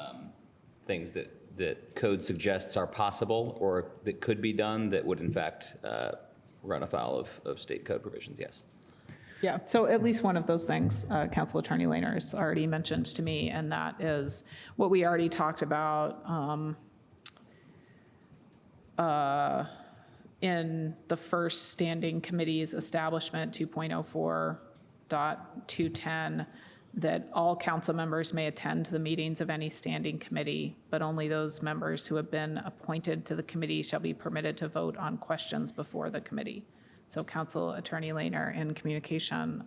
things that code suggests are possible or that could be done that would in fact run afoul of state code provisions, yes. Yeah, so at least one of those things Council Attorney Lehner has already mentioned to me, and that is what we already talked about in the first standing committee's establishment 2.04.210, that all council members may attend the meetings of any standing committee, but only those members who have been appointed to the committee shall be permitted to vote on questions before the committee. So Council Attorney Lehner in communication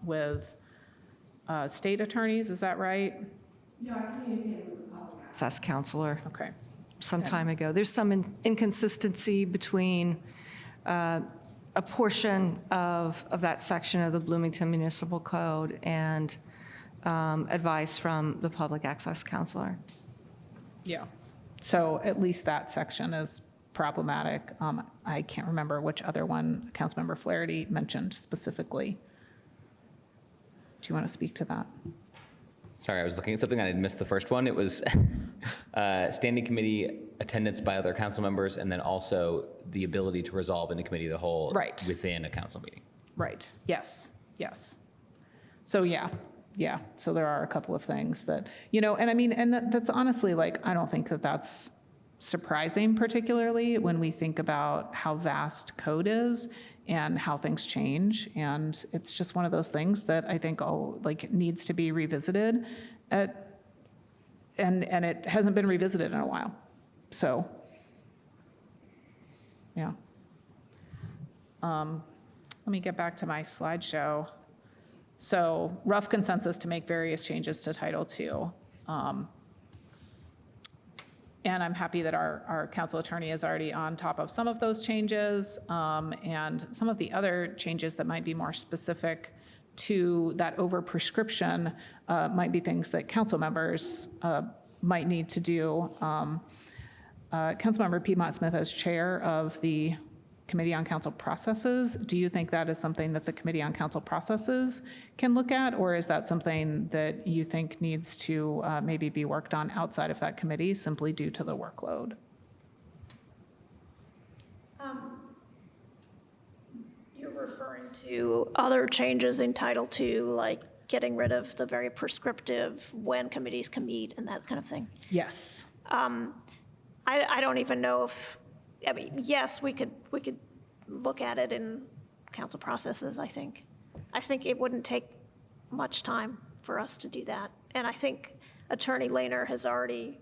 with state attorneys, is that right? No, I communicated with the public access counselor. Okay. Some time ago. There's some inconsistency between a portion of that section of the Bloomington Municipal Code and advice from the public access counselor. Yeah. So at least that section is problematic. I can't remember which other one Councilmember Flaherty mentioned specifically. Do you want to speak to that? Sorry, I was looking at something and I missed the first one. It was standing committee attendance by other council members and then also the ability to resolve in a committee of the whole within a council meeting. Right. Yes. Yes. So yeah. So there are a couple of things that, and I mean, and that's honestly like, I don't think that that's surprising, particularly when we think about how vast code is and how things change. And it's just one of those things that I think needs to be revisited and it hasn't been revisited in a while. So, yeah. Let me get back to my slideshow. So rough consensus to make various changes to Title II. And I'm happy that our council attorney is already on top of some of those changes, and some of the other changes that might be more specific to that over-prescription might be things that council members might need to do. Councilmember Piedmont Smith, as chair of the Committee on Council Processes, do you think that is something that the Committee on Council Processes can look at, or is that something that you think needs to maybe be worked on outside of that committee simply due to the workload? You're referring to other changes in Title II, like getting rid of the very prescriptive when committees can meet and that kind of thing? Yes. I don't even know if, I mean, yes, we could look at it in council processes, I think. I think it wouldn't take much time for us to do that. And I think Attorney Lehner has already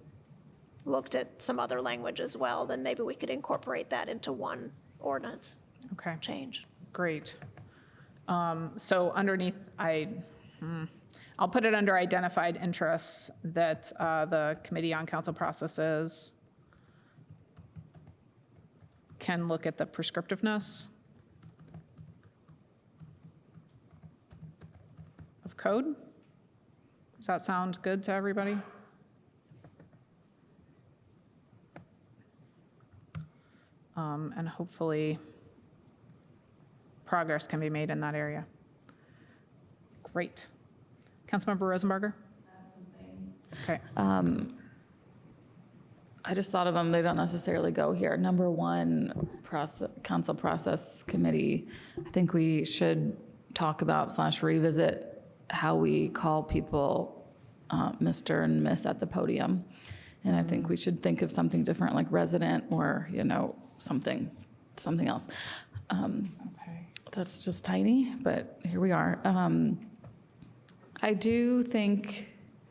looked at some other language as well, then maybe we could incorporate that into one ordinance change. Great. So underneath, I'll put it under identified interests that the Committee on Council Processes can look at the prescriptiveness of code. Does that sound good to everybody? and hopefully progress can be made in that area. Great. Councilmember Rosenberger? Okay. I just thought of them, they don't necessarily go here. Number one, council process committee, I think we should talk about / revisit how we call people Mr. and Miss at the podium. And I think we should think of something different, like resident or, something else. Okay. That's just tiny, but here we are. I do think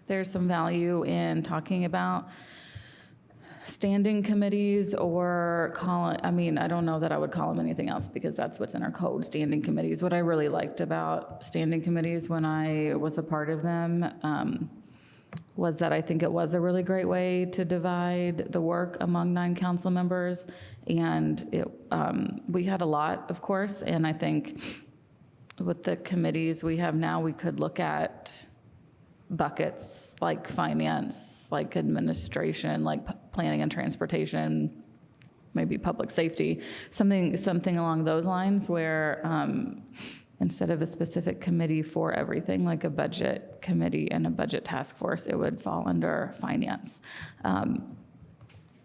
there's some value in talking about standing committees or I don't know that I would call them anything else because that's what's in our code, standing committees. What I really liked about standing committees when I was a part of them was that I think it was a really great way to divide the work among 9 council members. And we had a lot, of course, and I think with the committees we have now, we could look at buckets like finance, like administration, like planning and transportation, maybe public safety, something along those lines where instead of a specific committee for everything, like a budget committee and a budget task force, it would fall under finance.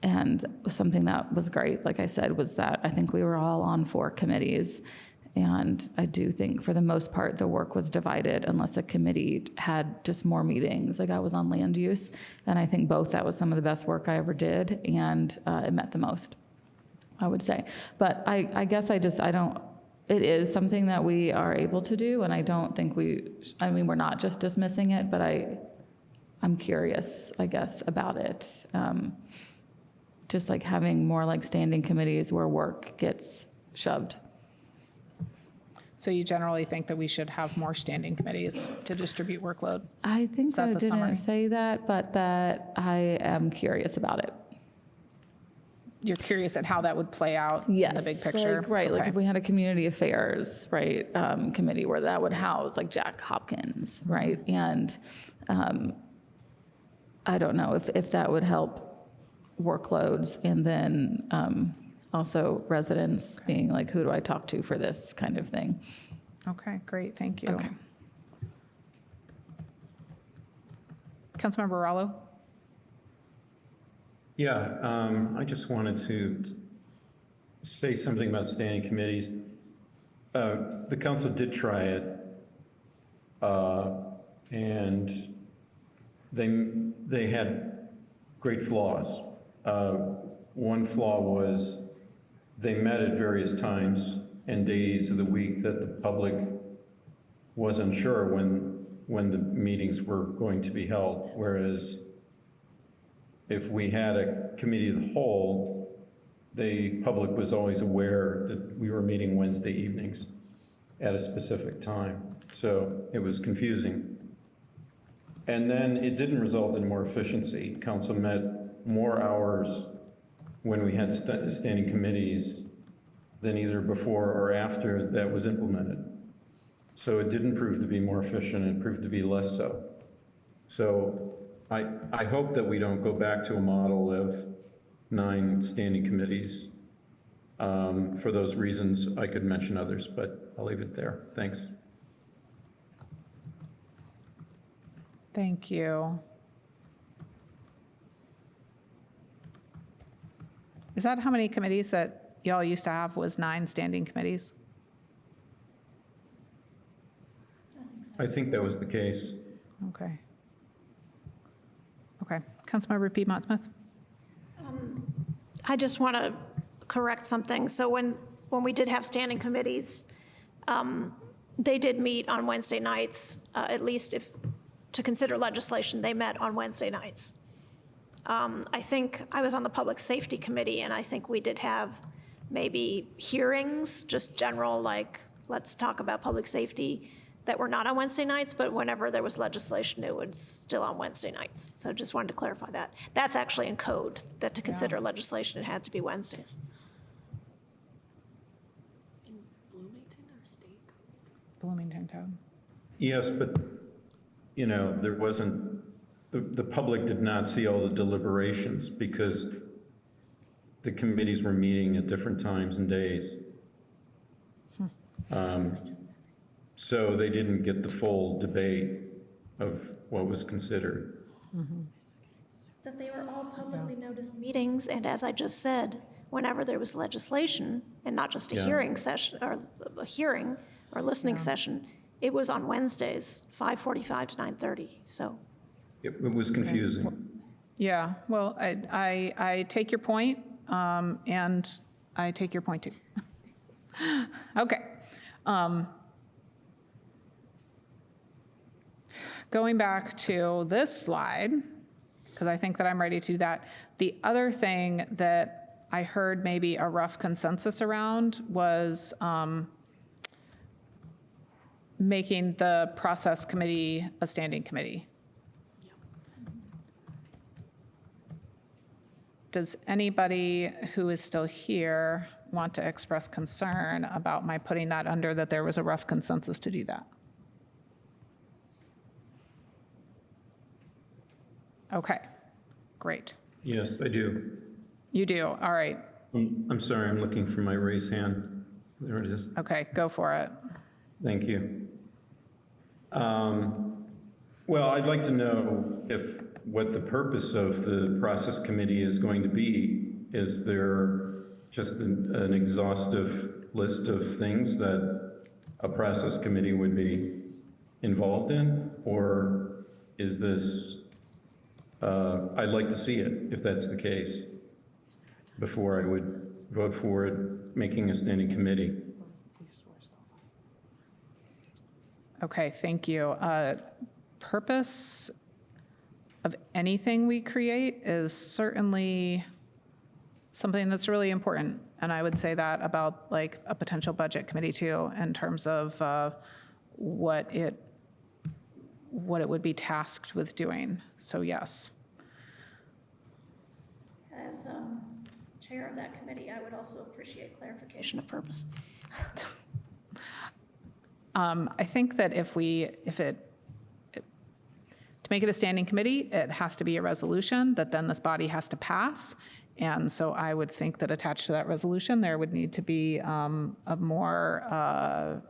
And something that was great, like I said, was that I think we were all on 4 committees. And I do think for the most part, the work was divided unless a committee had just more meetings. Like I was on land use, and I think both that was some of the best work I ever did, and it met the most, I would say. But I guess it is something that we are able to do, and I don't think we're not just dismissing it, but I'm curious, I guess, about it. Just like having more like standing committees where work gets shoved. So you generally think that we should have more standing committees to distribute workload? I think that I the summary? didn't say that, but that I am curious about it. You're curious at how that would play out in the big picture? Like Okay. if we had a community affairs, right, committee where that would house like Jack Hopkins, right? And I don't know if that would help workloads, and then also residents being like, who do I talk to for this kind of thing? Okay, great, thank you. Okay. Councilmember Rallo? Yeah, I just wanted to say something about standing committees. The council did try it, and they had great flaws. One flaw was they met at various times and days of the week that the public was unsure when the meetings were going to be held, whereas if we had a committee of the whole, the public was always aware that we were meeting Wednesday evenings at a specific time. So it was confusing. And then it didn't result in more efficiency. Council met more hours when we had standing committees than either before or after that was implemented. So it didn't prove to be more efficient, it proved to be less so. So I hope that we don't go back to a model of 9 standing committees. For those reasons, I could mention others, but I'll leave it there. Thanks. Thank you. Is that how many committees that y'all used to have, was 9 standing committees? I think that was the case. Okay. Okay. Councilmember Piedmont Smith? I just want to correct something. So when we did have standing committees, they did meet on Wednesday nights, at least to consider legislation, they met on Wednesday nights. I think I was on the Public Safety Committee, and I think we did have maybe hearings, just general, like, let's talk about public safety, that were not on Wednesday nights, but whenever there was legislation, it was still on Wednesday nights. So just wanted to clarify that. That's actually in code, that to consider legislation, it had to be Wednesdays. In Bloomington or state? Bloomington code. Yes, but, there wasn't, the public did not see all the deliberations because the committees were meeting at different times and days. So they didn't get the full debate of what was considered. That they were all publicly noticed meetings, and as I just said, whenever there was legislation, and not just a Yeah. hearing session, or a hearing or listening session, it was on Wednesdays, 5:45 to 9:30, so. It was confusing. Yeah, well, I take your point, and I take your point too. Okay. Going back to this slide, because I think that I'm ready to do that. The other thing that I heard maybe a rough consensus around was making the process committee a standing committee. Does anybody who is still here want to express concern about my putting that under that there was a rough consensus to do that? Okay, great. Yes, I do. You do, all right. I'm sorry, I'm looking for my raised hand. There it is. Okay, go for it. Thank you. Well, I'd like to know what the purpose of the process committee is going to be. Is there just an exhaustive list of things that a process committee would be involved in? Or is this, I'd like to see it, if that's the case, before I would vote for it, making a standing committee. Okay, thank you. Purpose of anything we create is certainly something that's really important. And I would say that about like a potential budget committee too, in terms of what it would be tasked with doing. So yes. As chair of that committee, I would also appreciate clarification of purpose. I think that to make it a standing committee, it has to be a resolution that then this body has to pass. And so I would think that attached to that resolution, there would need to be a more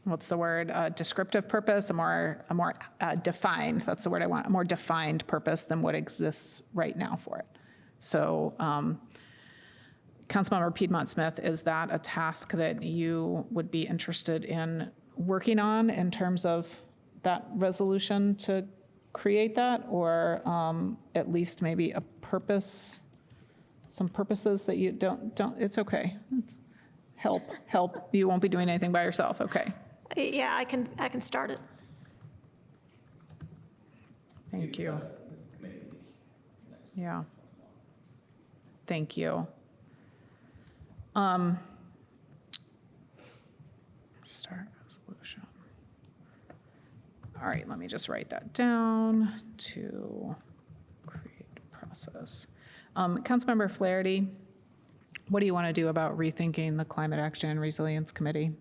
what's the word? Descriptive purpose, a more defined, that's the word I want, a more defined purpose than what exists right now for it. So Councilmember Piedmont Smith, is that a task that you would be interested in working on in terms of that resolution to create that, or at least maybe a purpose, some purposes that you don't, it's okay. Help, you won't be doing anything by yourself, okay. Yeah, I can start it. Thank you. Yeah. Thank you. Start resolution. All right, let me just write that down to create process. Councilmember Flaherty, what do you want to do about rethinking the Climate Action and Resilience Committee?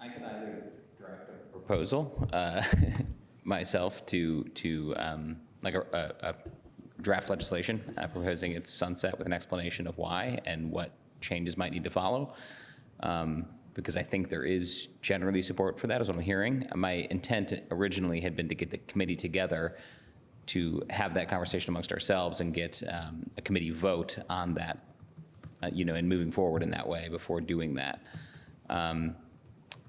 I could either draft a proposal myself to like a draft legislation proposing its sunset with an explanation of why and what changes might need to follow. Because I think there is generally support for that, is what I'm hearing. My intent originally had been to get the committee together to have that conversation amongst ourselves and get a committee vote on that, and moving forward in that way before doing that.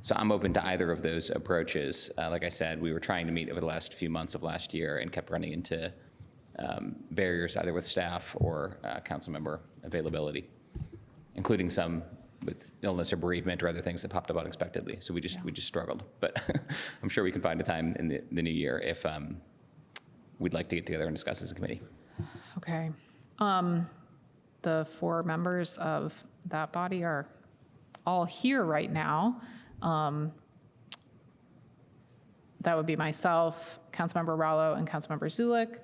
So I'm open to either of those approaches. Like I said, we were trying to meet over the last few months of last year and kept running into barriers either with staff or council member availability, including some with illness or bereavement or other things that popped up unexpectedly. So we just struggled. But I'm sure we can find a time in the new year if we'd like to get together and discuss as a committee. Okay. The 4 members of that body are all here right now. That would be myself, Councilmember Rallo, and Councilmember Zulik.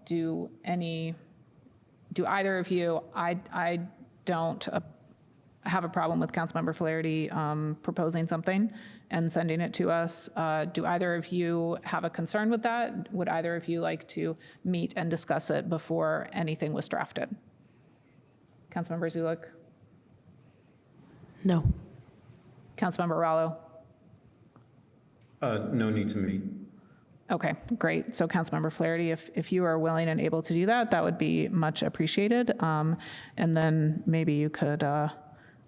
Do either of you? I don't have a problem with Councilmember Flaherty proposing something and sending it to us. Do either of you have a concern with that? Would either of you like to meet and discuss it before anything was drafted? Councilmember Zulik? No. Councilmember Rallo? No need to meet. Okay, great. So Councilmember Flaherty, if you are willing and able to do that, that would be much appreciated. And then maybe you could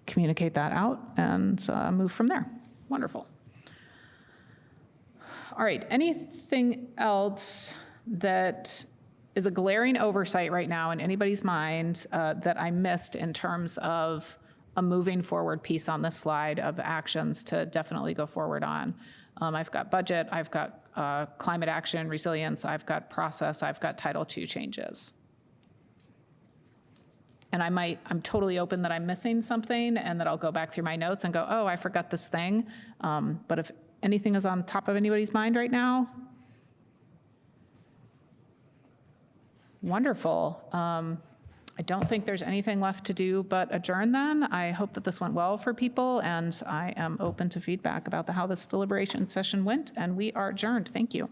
communicate that out and move from there. Wonderful. All right, anything else that is a glaring oversight right now in anybody's mind that I missed in terms of a moving forward piece on this slide of actions to definitely go forward on? I've got budget, I've got climate action, resilience, I've got process, I've got Title II changes. And I'm totally open that I'm missing something and that I'll go back through my notes and go, oh, I forgot this thing. But if anything is on top of anybody's mind right now, wonderful. I don't think there's anything left to do but adjourn then. I hope that this went well for people, and I am open to feedback about how this deliberation session went, and we are adjourned. Thank you.